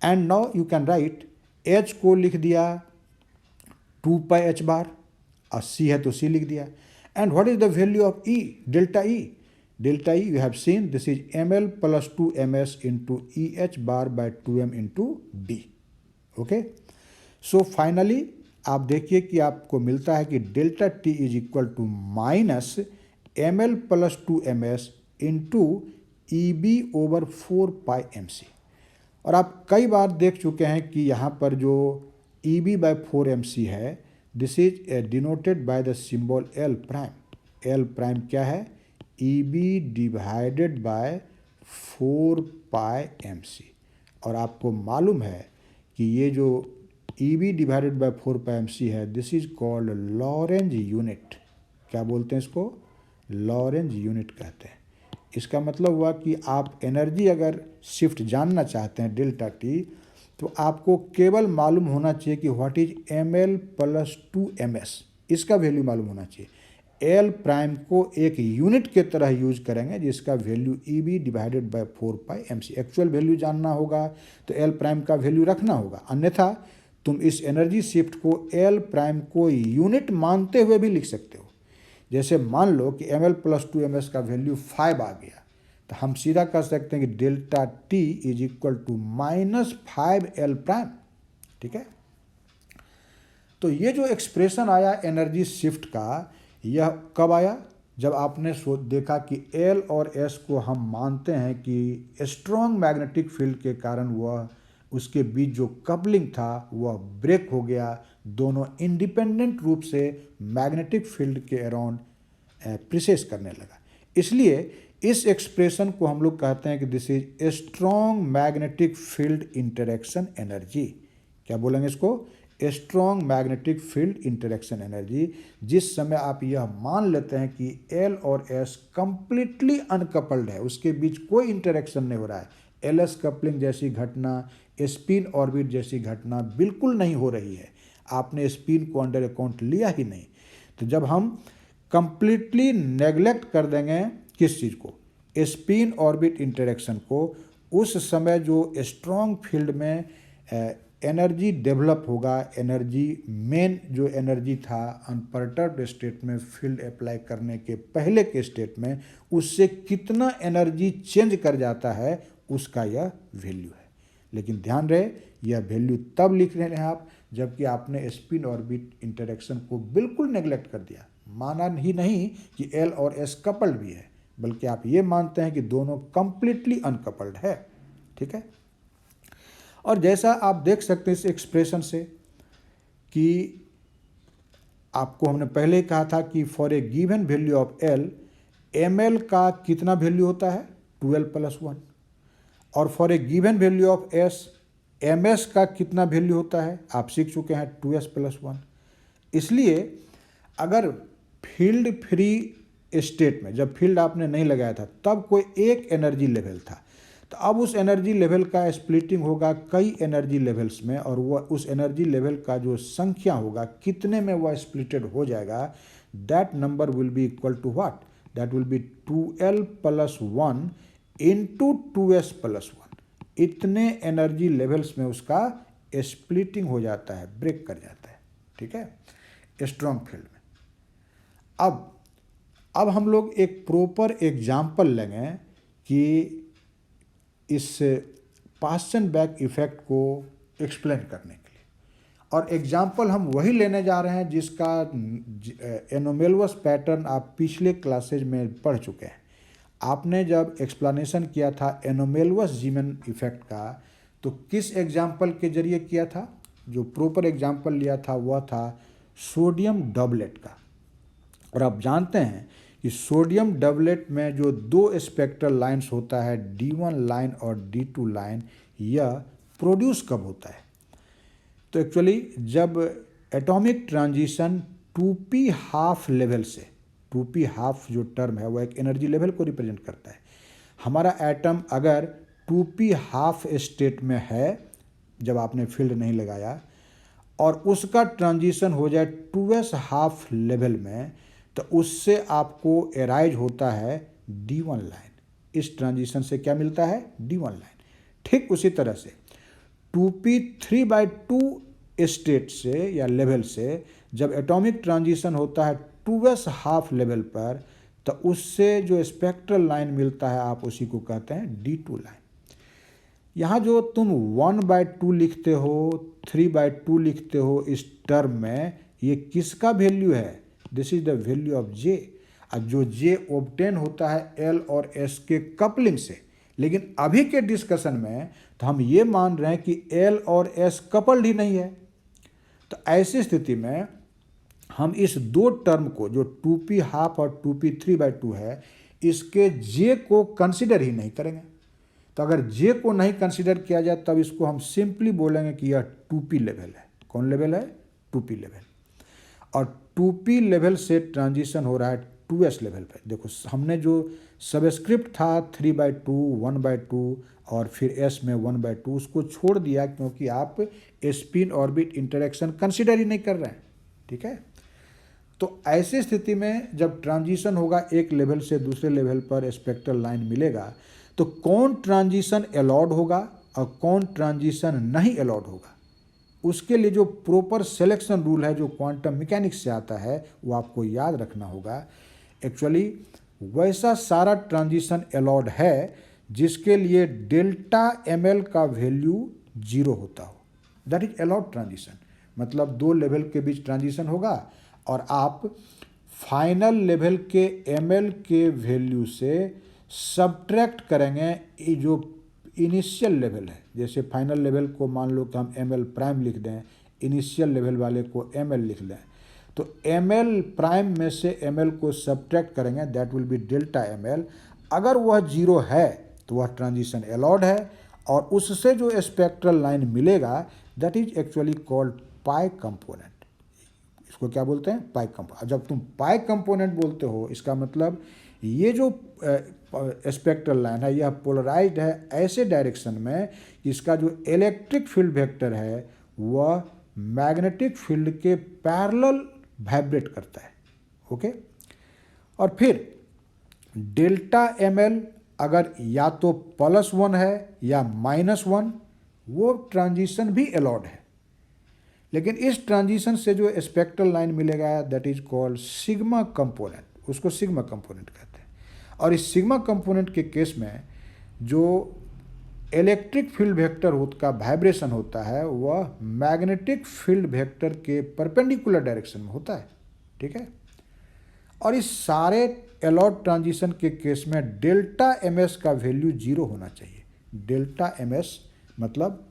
And now you can write h को लिख दिया 2 pi h bar, और c है तो c लिख दिया। And what is the value of E? Delta E. Delta E you have seen this is ml plus 2ms into EH bar by 2m into B. Okay. So finally आप देखिए कि आपको मिलता है कि delta T is equal to minus ml plus 2ms into EB over 4πmc। और आप कई बार देख चुके हैं कि यहाँ पर जो EB बाय 4mc है, this is denoted by the symbol L prime. L prime क्या है? EB divided by 4πmc। और आपको मालूम है कि ये जो EB डिवाइडेड बाय 4πmc है, this is called Lorentz unit. क्या बोलते हैं इसको? लॉरेंज यूनिट कहते हैं। इसका मतलब हुआ कि आप एनर्जी अगर शिफ्ट जानना चाहते हैं डेल्टा टी, तो आपको केवल मालूम होना चाहिए कि what is ml plus 2ms, इसका वैल्यू मालूम होना चाहिए। L प्राइम को एक यूनिट के तरह यूज करेंगे जिसका value EB divided by 4πmc। Actual value जानना होगा तो L प्राइम का वैल्यू रखना होगा, अन्यथा तुम इस एनर्जी शिफ्ट को L प्राइम को यूनिट मानते हुए भी लिख सकते हो। जैसे मान लो कि ml प्लस 2ms का वैल्यू 5 आ गया, तो हम सीधा कह सकते हैं कि delta T is equal to minus 5L prime. ठीक है, तो ये जो एक्सप्रेशन आया एनर्जी शिफ्ट का, यह कब आया? जब आपने देखा कि L और S को हम मानते हैं कि स्ट्रॉन्ग मैग्नेटिक फील्ड के कारण वह उसके बीच जो कपलिंग था वह ब्रेक हो गया, दोनों इंडिपेंडेंट रूप से मैग्नेटिक फील्ड के अराउंड प्रिसेस करने लगा। इसलिए इस एक्सप्रेशन को हम लोग कहते हैं कि this is strong magnetic field interaction energy. क्या बोलेंगे इसको? Strong magnetic field interaction energy. जिस समय आप यह मान लेते हैं कि L और S कंप्लीटली अनकपल्ड है, उसके बीच कोई इंटरेक्शन नहीं हो रहा है, LS कपलिंग जैसी घटना, स्पिन ऑर्बिट जैसी घटना बिल्कुल नहीं हो रही है, आपने स्पिन को अंडर अकाउंट लिया ही नहीं, तो जब हम कंप्लीटली नेग्लेक्ट कर देंगे किस चीज़ को? स्पिन ऑर्बिट इंटरेक्शन को, उस समय जो स्ट्रॉन्ग फील्ड में एनर्जी डेवलप होगा, एनर्जी मेन जो एनर्जी था अनपर्टर्ब्ड स्टेट में फील्ड अप्लाई करने के पहले के स्टेट में, उससे कितना एनर्जी चेंज कर जाता है उसका यह वैल्यू है। लेकिन ध्यान रहे, यह वैल्यू तब लिख रहे हैं आप जबकि आपने स्पिन ऑर्बिट इंटरेक्शन को बिल्कुल नेग्लेक्ट कर दिया, माना ही नहीं कि L और S कपल्ड भी है, बल्कि आप ये मानते हैं कि दोनों कंप्लीटली अनकपल्ड है। ठीक है, और जैसा आप देख सकते हैं इस एक्सप्रेशन से कि आपको हमने पहले कहा था कि for a given value of L, ml का कितना वैल्यू होता है? 12 प्लस 1। और for a given value of S, ms का कितना वैल्यू होता है? आप सीख चुके हैं 2s प्लस 1। इसलिए अगर फील्ड फ्री स्टेट में, जब फील्ड आपने नहीं लगाया था, तब कोई एक एनर्जी लेवल था, तो अब उस एनर्जी लेवल का स्प्लिटिंग होगा कई एनर्जी लेवल्स में, और वह उस एनर्जी लेवल का जो संख्या होगा, कितने में वह स्प्लिटेड हो जाएगा, that number will be equal to what? That will be 2L plus 1 into 2S plus 1। इतने एनर्जी लेवल्स में उसका स्प्लिटिंग हो जाता है, ब्रेक कर जाता है, ठीक है, स्ट्रॉन्ग फील्ड में। अब हम लोग एक प्रॉपर एग्जाम्पल लेंगे कि इस पास एंड बैक इफेक्ट को एक्सप्लेन करने के लिए, और एग्जाम्पल हम वही लेने जा रहे हैं जिसका एनोमेलस पैटर्न आप पिछले क्लासेज में पढ़ चुके हैं। आपने जब एक्सप्लेनेशन किया था एनोमेलस जीमन इफेक्ट का, तो किस एग्जाम्पल के जरिए किया था? जो प्रॉपर एग्जाम्पल लिया था वह था सोडियम डबलेट का। और आप जानते हैं कि सोडियम डबलेट में जो दो स्पेक्ट्रल लाइंस होता है, D1 लाइन और D2 लाइन, यह प्रोड्यूस कब होता है? तो एक्चुअली जब atomic transition 2p half level से, 2p हाफ जो टर्म है वह एक एनर्जी लेवल को रिप्रेजेंट करता है। हमारा एटम अगर 2p हाफ स्टेट में है जब आपने फील्ड नहीं लगाया, और उसका ट्रांजिशन हो जाए 2s हाफ लेवल में, तो उससे आपको एराइज होता है D1 लाइन। इस ट्रांजिशन से क्या मिलता है? D1 line. ठीक उसी तरह से 2p 3/2 स्टेट से या लेवल से जब एटॉमिक ट्रांजिशन होता है 2s हाफ लेवल पर, तो उससे जो स्पेक्ट्रल लाइन मिलता है आप उसी को कहते हैं D2 लाइन। यहाँ जो तुम 1/2 लिखते हो, 3/2 लिखते हो इस टर्म में, ये किसका वैल्यू है? This is the value of J। अब जो J ऑब्टेन होता है L और S के कपलिंग से, लेकिन अभी के डिस्कशन में तो हम ये मान रहे हैं कि L और S कपल्ड ही नहीं है। तो ऐसी स्थिति में हम इस दो टर्म को, जो 2p हाफ और 2p 3/2 है, इसके J को कंसिडर ही नहीं करेंगे। तो अगर J को नहीं कंसिडर किया जाए तब इसको हम सिंपली बोलेंगे कि यह 2p लेवल है। कौन लेवल है? 2p level. और 2p लेवल से ट्रांजिशन हो रहा है 2s लेवल पे। देखो हमने जो सबस्क्रिप्ट था 3/2, 1/2 और फिर s में 1/2, उसको छोड़ दिया क्योंकि आप स्पिन ऑर्बिट इंटरेक्शन कंसिडर ही नहीं कर रहे हैं, ठीक है। तो ऐसी स्थिति में जब ट्रांजिशन होगा एक लेवल से दूसरे लेवल पर स्पेक्ट्रल लाइन मिलेगा, तो कौन ट्रांजिशन अलाउड होगा और कौन ट्रांजिशन नहीं अलाउड होगा, उसके लिए जो प्रॉपर सिलेक्शन रूल है जो क्वांटम मैकेनिक्स से आता है वो आपको याद रखना होगा। एक्चुअली वैसा सारा ट्रांजिशन अलाउड है जिसके लिए डेल्टा ml का वैल्यू 0 होता हो, दैट इज अलाउड ट्रांजिशन। मतलब दो लेवल के बीच ट्रांजिशन होगा और आप फाइनल लेवल के ml के वैल्यू से सब्ट्रैक्ट करेंगे ये जो इनिशियल लेवल है। जैसे फाइनल लेवल को मान लो कि हम ml प्राइम लिख दें, इनिशियल लेवल वाले को ml लिख लें, तो ml प्राइम में से ml को सब्ट्रैक्ट करेंगे, that will B delta ml। अगर वह 0 है तो वह ट्रांजिशन अलाउड है, और उससे जो स्पेक्ट्रल लाइन मिलेगा that is actually called pi component. इसको क्या बोलते हैं? पाई कंपोनेंट। जब तुम पाई कंपोनेंट बोलते हो इसका मतलब ये जो स्पेक्ट्रल लाइन है यह पोलराइज्ड है ऐसे डायरेक्शन में कि इसका जो इलेक्ट्रिक फील्ड वेक्टर है वह मैग्नेटिक फील्ड के पैरेलल वाइब्रेट करता है, ओके। और फिर डेल्टा ml अगर या तो +1 है या -1, वो ट्रांजिशन भी अलाउड है। लेकिन इस ट्रांजिशन से जो स्पेक्ट्रल लाइन मिलेगा that is called sigma component, उसको सिग्मा कंपोनेंट कहते हैं। और इस सिग्मा कंपोनेंट के केस में जो इलेक्ट्रिक फील्ड वेक्टर का वाइब्रेशन होता है वह मैग्नेटिक फील्ड वेक्टर के परपेंडिकुलर डायरेक्शन में होता है, ठीक है। और इस सारे अलाउड ट्रांजिशन के केस में डेल्टा ms का वैल्यू 0 होना चाहिए। डेल्टा ms मतलब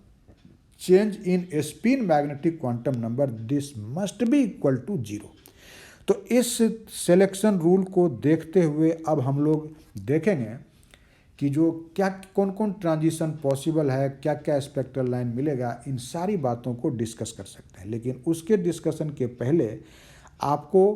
change in spin magnetic quantum number, this must be equal to 0। तो इस सिलेक्शन रूल को देखते हुए अब हम लोग देखेंगे कि जो क्या कौन कौन ट्रांजिशन पॉसिबल है, क्या क्या स्पेक्ट्रल लाइन मिलेगा, इन सारी बातों को डिस्कस कर सकते हैं। लेकिन उसके डिस्कशन के पहले आपको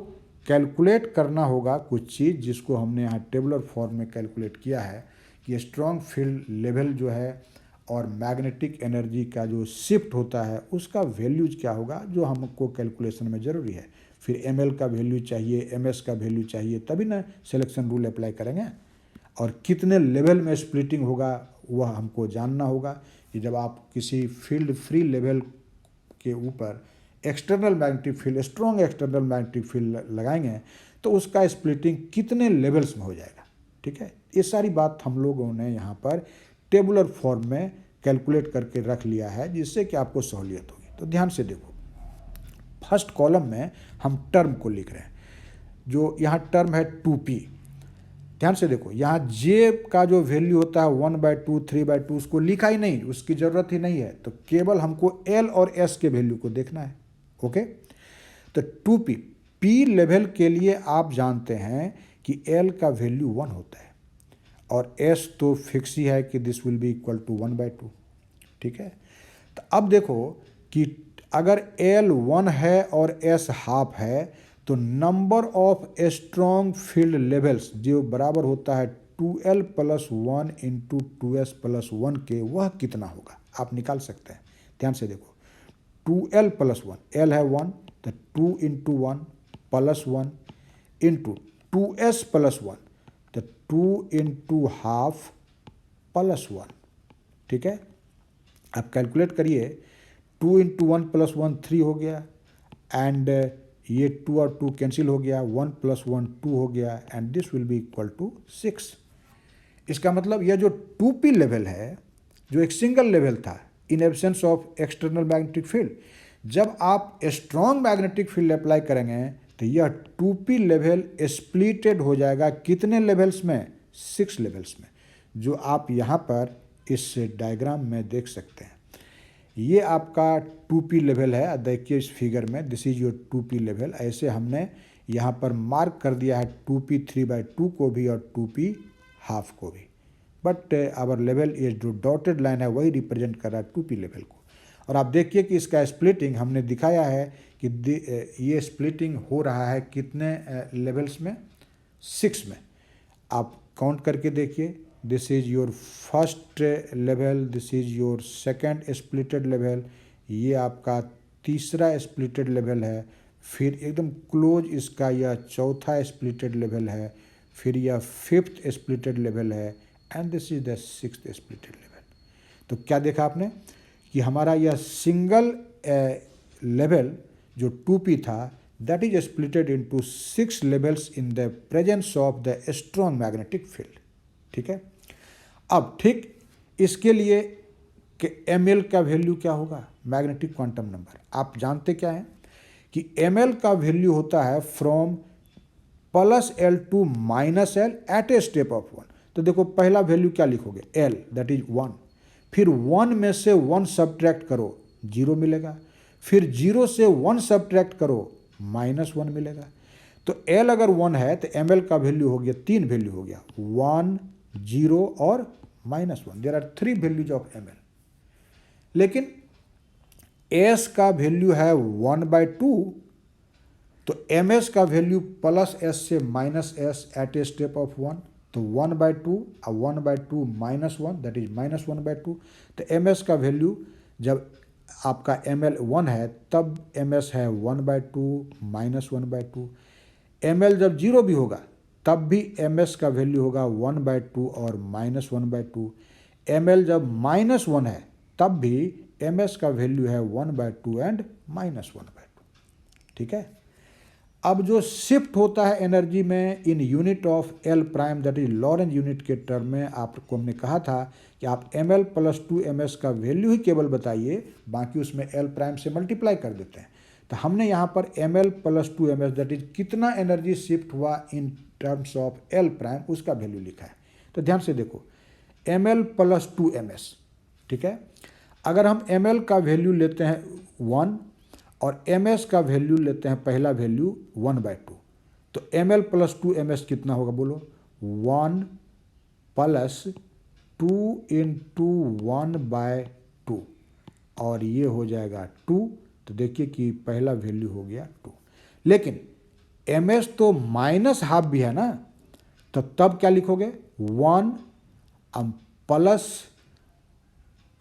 कैलकुलेट करना होगा कुछ चीज़ जिसको हमने यहाँ टेबुलर फॉर्म में कैलकुलेट किया है कि स्ट्रॉन्ग फील्ड लेवल जो है और मैग्नेटिक एनर्जी का जो शिफ्ट होता है उसका वैल्यूज क्या होगा जो हमको कैलकुलेशन में ज़रूरी है। फिर एम का वैल्यू चाहिए, एम का वैल्यू चाहिए, तभी ना सिलेक्शन रूल अप्लाई करेंगे। और कितने लेवल में स्प्लिटिंग होगा वह हमको जानना होगा कि जब आप किसी फील्ड फ्री लेवल के ऊपर external magnetic field, strong external magnetic field लगाएंगे तो उसका स्प्लिटिंग कितने लेवल्स में हो जाएगा। ठीक है, ये सारी बात हम लोगों ने यहाँ पर टेबुलर फॉर्म में कैलकुलेट करके रख लिया है जिससे कि आपको सहूलियत होगी। तो ध्यान से देखो, फर्स्ट कॉलम में हम टर्म को लिख रहे हैं, जो यहाँ टर्म है 2p। ध्यान से देखो, यहाँ j का जो वैल्यू होता है 1/2, 3/2 उसको लिखा ही नहीं, उसकी ज़रूरत ही नहीं है। तो केवल हमको l और s के वैल्यू को देखना है। ओके, तो 2p p लेवल के लिए आप जानते हैं कि l का वैल्यू 1 होता है और s तो फिक्स ही है कि this will be equal to 1/2। ठीक है, तो अब देखो कि अगर l 1 है और s हाफ है तो number of strong field levels जो बराबर होता है 2l + 1 × 2s + 1 के, वह कितना होगा आप निकाल सकते हैं। ध्यान से देखो, 2l + 1, l है 1 तो 2 × 1 + 1 × 2s + 1 तो 2 × हाफ + 1। ठीक है, आप कैलकुलेट करिए, 2 × 1 + 1 3 हो गया, एंड ये 2 और 2 कैंसिल हो गया, 1 + 1 2 हो गया, and this will be equal to 6। इसका मतलब यह जो 2p लेवल है, जो एक सिंगल लेवल था in absence of external magnetic field, जब आप स्ट्रॉन्ग मैग्नेटिक फील्ड अप्लाई करेंगे तो यह 2p लेवल स्प्लिटेड हो जाएगा कितने लेवल्स में, 6 लेवल्स में, जो आप यहाँ पर इस डायग्राम में देख सकते हैं। ये आपका 2p लेवल है, देखिए इस फिगर में, this is your 2p level. ऐसे हमने यहाँ पर मार्क कर दिया है 2p 3/2 को भी और 2p हाफ को भी, बट आवर लेवल ये जो डॉटेड लाइन है वही रिप्रेजेंट कर रहा है 2p लेवल को। और आप देखिए कि इसका स्प्लिटिंग हमने दिखाया है कि ये स्प्लिटिंग हो रहा है कितने लेवल्स में, 6 में। आप काउंट करके देखिए, this is your first level, this is your second splitted level, ये आपका तीसरा स्प्लिटेड लेवल है, फिर एकदम क्लोज इसका यह चौथा स्प्लिटेड लेवल है, फिर यह 5th स्प्लिटेड लेवल है, and this is the 6th splitted level. तो क्या देखा आपने कि हमारा यह सिंगल लेवल जो 2p था that is splitted into 6 levels in the presence of the strong magnetic field. ठीक है, अब ठीक इसके लिए कि ml का वैल्यू क्या होगा, मैग्नेटिक क्वांटम नंबर। आप जानते क्या हैं कि ml का वैल्यू होता है from +l to -l at a step of 1। तो देखो पहला वैल्यू क्या लिखोगे, l दैट इज 1, फिर 1 में से 1 सब्ट्रैक्ट करो 0 मिलेगा, फिर 0 से 1 सब्ट्रैक्ट करो -1 मिलेगा। तो l अगर 1 है तो ml का वैल्यू हो गया, 3 वैल्यू हो गया, 1 0 और -1। There are 3 values of ml। लेकिन s का वैल्यू है 1/2, तो ms का वैल्यू +s से -s at a step of 1, तो 1/2 और 1/2 -1 दैट इज -1/2। तो ms का वैल्यू जब आपका ml 1 है तब ms है 1/2 -1/2। ml जब 0 भी होगा तब भी ms का वैल्यू होगा 1/2 और -1/2। ml जब -1 है तब भी ms का वैल्यू है 1/2 एंड -1/2। ठीक है, अब जो शिफ्ट होता है एनर्जी में in unit of L prime that is Lorentz unit के टर्म में, आपको हमने कहा था कि आप ml + 2ms का वैल्यू ही केवल बताइए, बाकी उसमें L प्राइम से मल्टीप्लाई कर देते हैं। तो हमने यहाँ पर ml + 2ms दैट इज कितना एनर्जी शिफ्ट हुआ in terms of L prime, उसका वैल्यू लिखा है। तो ध्यान से देखो, ml + 2ms, ठीक है, अगर हम ml का वैल्यू लेते हैं 1 और ms का वैल्यू लेते हैं पहला वैल्यू 1/2, तो ml + 2ms कितना होगा बोलो, 1 + 2 × 1/2 और ये हो जाएगा 2। तो देखिए कि पहला वैल्यू हो गया 2, लेकिन ms तो -½ भी है ना, तो तब क्या लिखोगे 1 +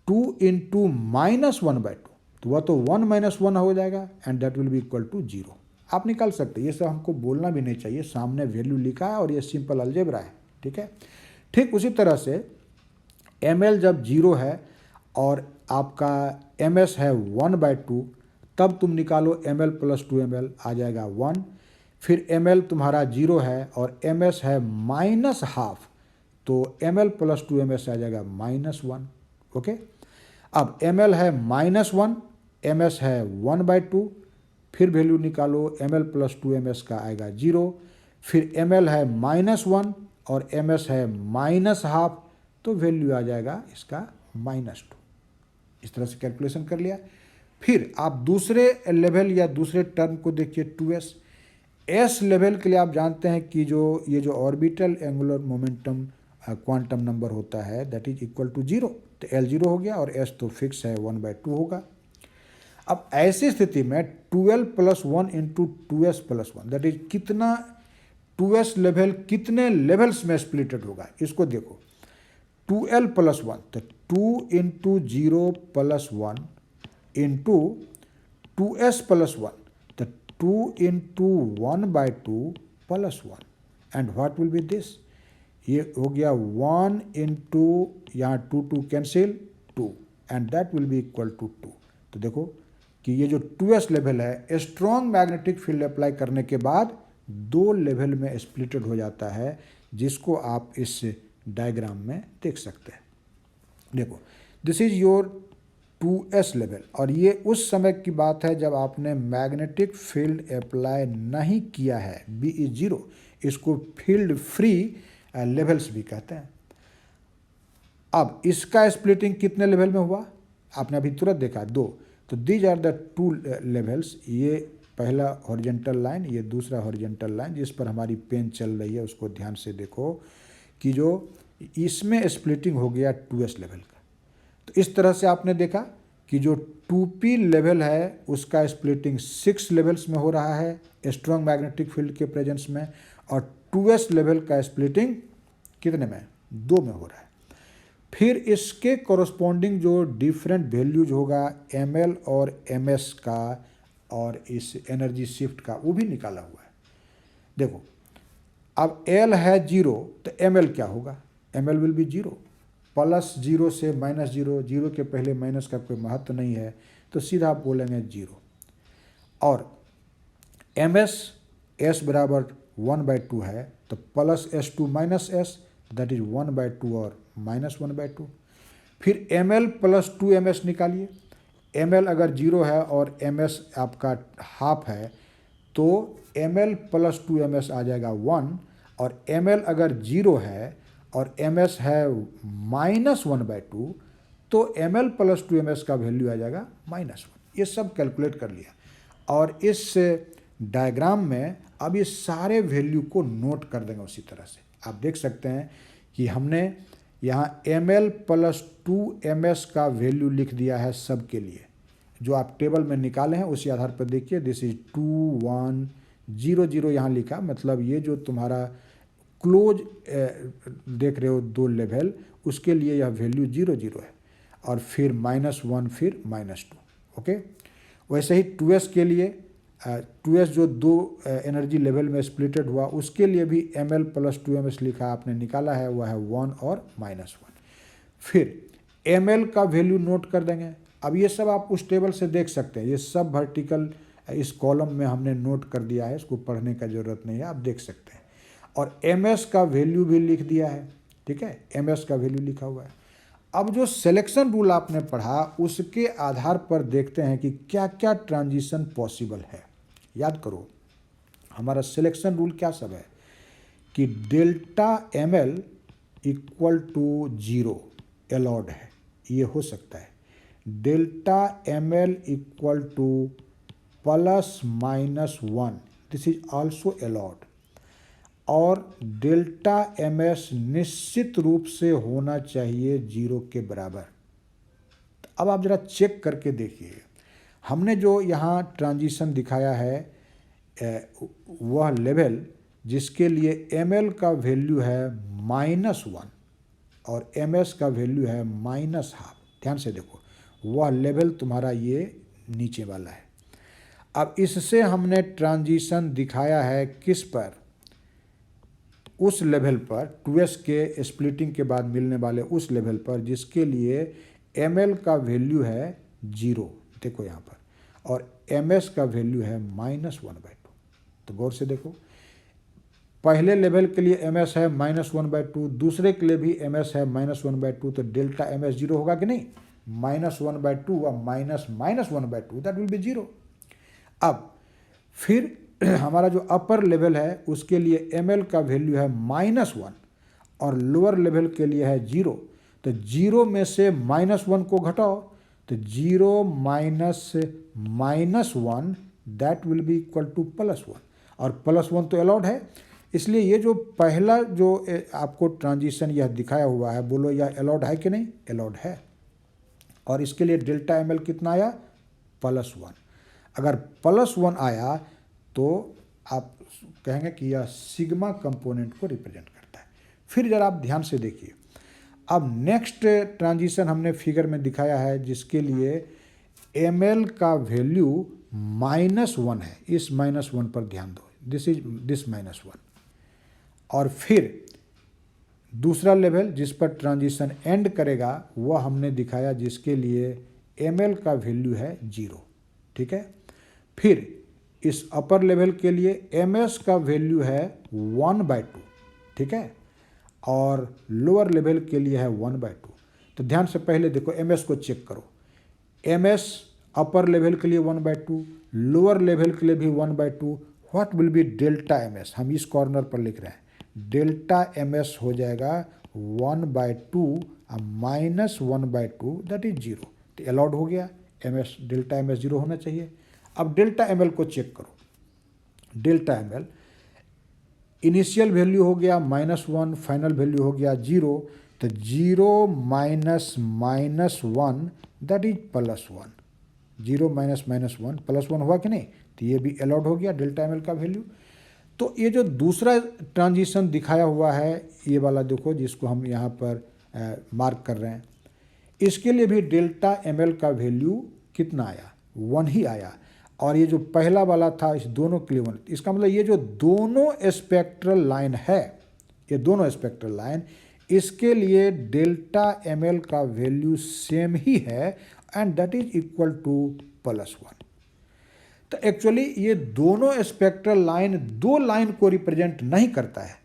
2 इंटू -1/2, तो वह तो 1 - 1 हो जाएगा and that will be equal to 0। आप निकाल सकते हैं, ये सब हमको बोलना भी नहीं चाहिए, सामने वैल्यू लिखा है और ये सिंपल अलजेब्रा है, ठीक है। ठीक उसी तरह से ml जब 0 है और आपका ms है 1/2, तब तुम निकालो ml + 2ml आ जाएगा 1। फिर ml तुम्हारा 0 है और ms है -½ तो ml + 2ms आ जाएगा -1। ओके, अब ml है -1, ms है 1/2, फिर वैल्यू निकालो ml + 2ms का आएगा 0। फिर ml है -1 और ms है -½ तो वैल्यू आ जाएगा इसका -2। इस तरह से कैलकुलेशन कर लिया। फिर आप दूसरे लेवल या दूसरे टर्म को देखिए 2s। एस लेवल के लिए आप जानते हैं कि ये जो orbital angular momentum quantum number होता है दैट इज इक्वल टू 0, तो L 0 हो गया और S तो फिक्स है 1/2 होगा। अब ऐसी स्थिति में 2L + 1 into 2S + 1 that is कितना 2S लेवल कितने लेवल्स में स्प्लिटेड होगा, इसको देखो। 2L + 1 तो 2 इंटू 0 + 1 इंटू 2S + 1 तो 2 into 1/2 + 1 and what will be this, ये हो गया 1 इंटू यहाँ 2 cancel 2 and that will be equal to 2। तो देखो कि ये जो 2s लेवल है स्ट्रॉन्ग मैग्नेटिक फील्ड अप्लाई करने के बाद 2 लेवल में स्प्लिटेड हो जाता है, जिसको आप इस डायग्राम में देख सकते हैं। देखो this is your 2s level और ये उस समय की बात है जब आपने मैग्नेटिक फील्ड अप्लाई नहीं किया है, B इज 0, इसको फील्ड फ्री लेवल्स भी कहते हैं। अब इसका स्प्लिटिंग कितने लेवल में हुआ, आपने अभी तुरंत देखा 2, तो दीज आर द 2 लेवल्स। ये पहला हॉरिजॉन्टल लाइन, ये दूसरा हॉरिजॉन्टल लाइन जिस पर हमारी पेन चल रही है, उसको ध्यान से देखो कि जो इसमें स्प्लिटिंग हो गया 2s लेवल का। तो इस तरह से आपने देखा कि जो 2p लेवल है उसका स्प्लिटिंग 6 लेवल्स में हो रहा है स्ट्रॉन्ग मैग्नेटिक फील्ड के प्रेजेंस में, और 2s लेवल का स्प्लिटिंग कितने में, 2 में हो रहा है। फिर इसके कॉरस्पॉन्डिंग जो डिफरेंट वैल्यूज होगा ml और ms का और इस एनर्जी शिफ्ट का, वो भी निकाला हुआ है। देखो अब L है 0 तो ml क्या होगा, ml विल बी 0, +0 से -0, 0 के पहले माइनस का कोई महत्व नहीं है तो सीधा आप बोलेंगे 0। और ms s बराबर 1/2 है तो +s2 - s दैट इज 1/2 और -1/2। फिर ml + 2ms निकालिए। ml अगर 0 है और ms आपका ½ है तो ml + 2ms आ जाएगा 1, और ml अगर 0 है और ms है -1/2 तो ml + 2ms का वैल्यू आ जाएगा -1। ये सब कैलकुलेट कर लिया और इस डायग्राम में अब ये सारे वैल्यू को नोट कर देंगे। उसी तरह से आप देख सकते हैं कि हमने यहाँ ml + 2ms का वैल्यू लिख दिया है सब के लिए, जो आप टेबल में निकाले हैं उसी आधार पर देखिए। दिस इज 2 1 0 0 यहाँ लिखा, मतलब ये जो तुम्हारा क्लोज देख रहे हो 2 लेवल, उसके लिए यह वैल्यू 0 0 है, और फिर -1 फिर -2। ओके, वैसे ही 2s के लिए 2s जो 2 एनर्जी लेवल में स्प्लिटेड हुआ उसके लिए भी ml + 2ms लिखा आपने निकाला है, वह है 1 और -1। फिर ml का वैल्यू नोट कर देंगे। अब ये सब आप उस टेबल से देख सकते हैं, ये सब वर्टिकल इस कॉलम में हमने नोट कर दिया है, इसको पढ़ने का ज़रूरत नहीं है, आप देख सकते हैं। और ms का वैल्यू भी लिख दिया है, ठीक है, ms का वैल्यू लिखा हुआ है। अब जो सिलेक्शन रूल आपने पढ़ा उसके आधार पर देखते हैं कि क्या क्या ट्रांजिशन पॉसिबल है। याद करो हमारा सिलेक्शन रूल क्या सब है कि ΔML = 0 अलाउड है, ये हो सकता है। ΔML = ±1 this is also allowed, और ΔMS निश्चित रूप से होना चाहिए 0 के बराबर। अब आप जरा चेक करके देखिए, हमने जो यहाँ ट्रांजिशन दिखाया है वह लेवल जिसके लिए ml का वैल्यू है -1 और ms का वैल्यू है -½ ध्यान से देखो, वह लेवल तुम्हारा ये नीचे वाला है। अब इससे हमने ट्रांजिशन दिखाया है किस पर, उस लेवल पर 2s के स्प्लिटिंग के बाद मिलने वाले उस लेवल पर जिसके लिए ml का वैल्यू है 0, देखो यहाँ पर, और ms का वैल्यू है -1/2। तो गौर से देखो, पहले लेवल के लिए ms है -1/2, दूसरे के लिए भी ms है -1/2, तो डेल्टा ms 0 होगा कि नहीं? -1/2 और -1/2 दैट विल बी 0। अब फिर हमारा जो अपर लेवल है उसके लिए ml का वैल्यू है -1 और लोअर लेवल के लिए है 0। तो 0 में से -1 को घटाओ, तो 0 - -1 that will be equal to +1, और +1 तो अलाउड है। इसलिए ये जो पहला जो आपको ट्रांजिशन यह दिखाया हुआ है, बोलो यह अलाउड है कि नहीं? अलाउड है। और इसके लिए डेल्टा ml कितना आया? +1। अगर +1 आया तो आप कहेंगे कि यह सिग्मा कंपोनेंट को रिप्रेजेंट करता है। फिर जरा आप ध्यान से देखिए, अब नेक्स्ट ट्रांजिशन हमने फिगर में दिखाया है जिसके लिए ml का वैल्यू -1 है। इस -1 पर ध्यान दो, दिस -1। और फिर दूसरा लेवल जिस पर ट्रांजिशन एंड करेगा वह हमने दिखाया जिसके लिए ml का वैल्यू है 0, ठीक है। फिर इस अपर लेवल के लिए ms का वैल्यू है 1/2, ठीक है, और लोअर लेवल के लिए है 1/2। तो ध्यान से पहले देखो ms को चेक करो, ms अपर लेवल के लिए 1/2, लोअर लेवल के लिए भी 1/2। What will B delta ms? हम इस कॉर्नर पर लिख रहे हैं, डेल्टा ms हो जाएगा 1/2 -1/2 दैट इज 0। तो अलाउड हो गया, ms डेल्टा ms 0 होना चाहिए। अब डेल्टा ml को चेक करो, डेल्टा ml इनिशियल वैल्यू हो गया -1, फाइनल वैल्यू हो गया 0। तो 0 - -1 दैट इज +1। 0 - -1 +1 हुआ कि नहीं? तो ये भी अलाउड हो गया डेल्टा ml का वैल्यू। तो ये जो दूसरा ट्रांजिशन दिखाया हुआ है ये वाला देखो, जिसको हम यहाँ पर मार्क कर रहे हैं, इसके लिए भी डेल्टा ml का वैल्यू कितना आया? 1 ही आया। और ये जो पहला वाला था इस दोनों के लिए 1। इसका मतलब ये जो दोनों स्पेक्ट्रल लाइन है, ये दोनों स्पेक्ट्रल लाइन, इसके लिए डेल्टा ml का वैल्यू सेम ही है and that is equal to +1। तो एक्चुअली ये दोनों स्पेक्ट्रल लाइन दो लाइन को रिप्रेजेंट नहीं करता है,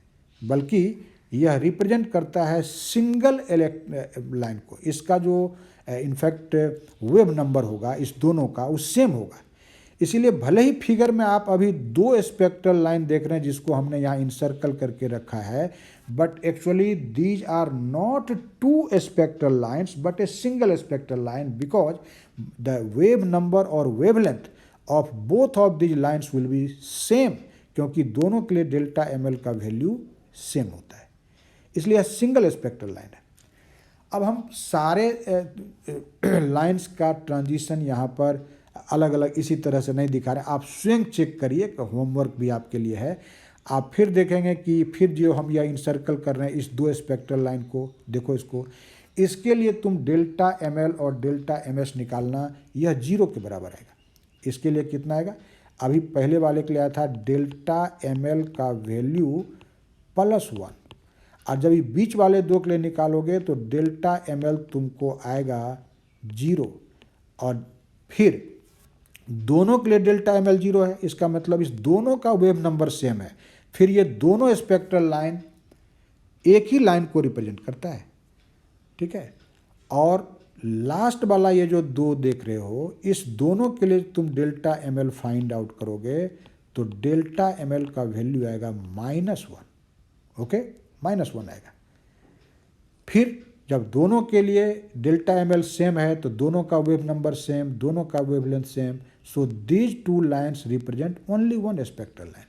बल्कि यह रिप्रेजेंट करता है सिंगल लाइन को। इसका जो इनफैक्ट वेव नंबर होगा इस दोनों का वो सेम होगा। इसीलिए भले ही फिगर में आप अभी दो स्पेक्ट्रल लाइन देख रहे हैं जिसको हमने यहाँ इनसर्कल करके रखा है, but actually these are not two spectral lines but a single spectral line, because the wave number और wavelength of both of these lines will be same, क्योंकि दोनों के लिए डेल्टा ml का वैल्यू सेम होता है, इसलिए यह सिंगल स्पेक्ट्रल लाइन है। अब हम सारे लाइन्स का ट्रांजिशन यहाँ पर अलग अलग इसी तरह से नहीं दिखा रहे, आप स्वयं चेक करिए, होमवर्क भी आपके लिए है। आप फिर देखेंगे कि फिर जो हम यह इनसर्कल कर रहे हैं इस दो स्पेक्ट्रल लाइन को, देखो इसको, इसके लिए तुम डेल्टा ml और डेल्टा ms निकालना, यह 0 के बराबर आएगा। इसके लिए कितना आएगा? अभी पहले वाले के लिए आया था डेल्टा ml का वैल्यू +1, और जब ये बीच वाले दो के लिए निकालोगे तो डेल्टा ml तुमको आएगा 0, और फिर दोनों के लिए डेल्टा ml 0 है। इसका मतलब इस दोनों का वेव नंबर सेम है। फिर ये दोनों स्पेक्ट्रल लाइन एक ही लाइन को रिप्रेजेंट करता है, ठीक है। और लास्ट वाला ये जो दो देख रहे हो, इस दोनों के लिए तुम डेल्टा ml फाइंड आउट करोगे तो डेल्टा ml का वैल्यू आएगा -1, ओके, -1 आएगा। फिर जब दोनों के लिए डेल्टा ml सेम है तो दोनों का वेव नंबर सेम, दोनों का wavelength same, so these two lines represent only one spectral line.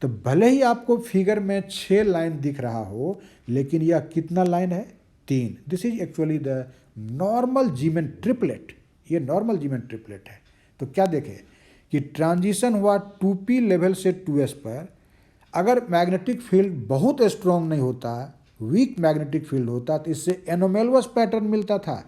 तो भले ही आपको फिगर में 6 लाइन दिख रहा हो, लेकिन यह कितना लाइन है? 3। This is actually the normal Zeeman triplet, ये नॉर्मल जीमेन ट्रिपलेट है। तो क्या देखें कि ट्रांजिशन हुआ 2p लेवल से 2s पर। अगर मैग्नेटिक फील्ड बहुत स्ट्रॉन्ग नहीं होता, वीक मैग्नेटिक फील्ड होता, तो इससे एनोमेलवस पैटर्न मिलता था।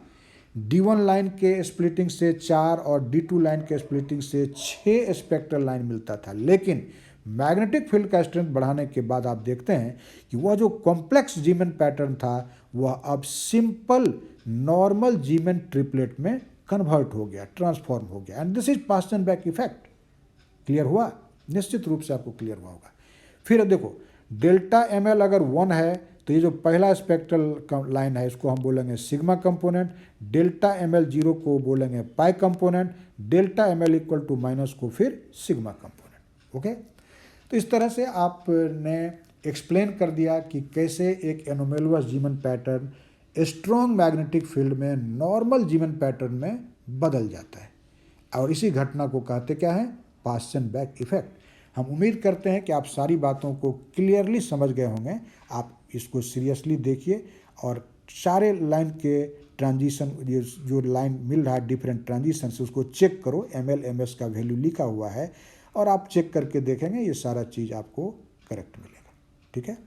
D1 लाइन के स्प्लिटिंग से 4 और D2 लाइन के स्प्लिटिंग से 6 स्पेक्ट्रल लाइन मिलता था। लेकिन मैग्नेटिक फील्ड का स्ट्रेंथ बढ़ाने के बाद आप देखते हैं कि वह जो कॉम्प्लेक्स जीमेन पैटर्न था वह अब सिंपल नॉर्मल जीमेन ट्रिपलेट में कन्वर्ट हो गया, ट्रांसफॉर्म हो गया। And this is Paschen Back effect. Clear हुआ? निश्चित रूप से आपको क्लियर हुआ होगा। फिर देखो, डेल्टा एम एल अगर 1 है तो ये जो पहला स्पेक्ट्रल लाइन है इसको हम बोलेंगे sigma component, delta M L 0 को बोलेंगे pi component, delta M L equal to minus को फिर सिग्मा कंपोनेंट। ओके, तो इस तरह से आपने एक्सप्लेन कर दिया कि कैसे एक एनोमेलुअस जीमेन पैटर्न स्ट्रॉन्ग मैग्नेटिक फील्ड में नॉर्मल जीमेन पैटर्न में बदल जाता है, और इसी घटना को कहते क्या है? पास्टनबैक इफेक्ट। हम उम्मीद करते हैं कि आप सारी बातों को क्लियरली समझ गए होंगे। आप इसको सीरियसली देखिए और सारे लाइन के ट्रांजिशन, जो लाइन मिल रहा है डिफरेंट ट्रांजिशन से, उसको चेक करो। ML MS का वैल्यू लिखा हुआ है और आप चेक करके देखेंगे, ये सारा चीज़ आपको करेक्ट मिलेगा। ठीक है।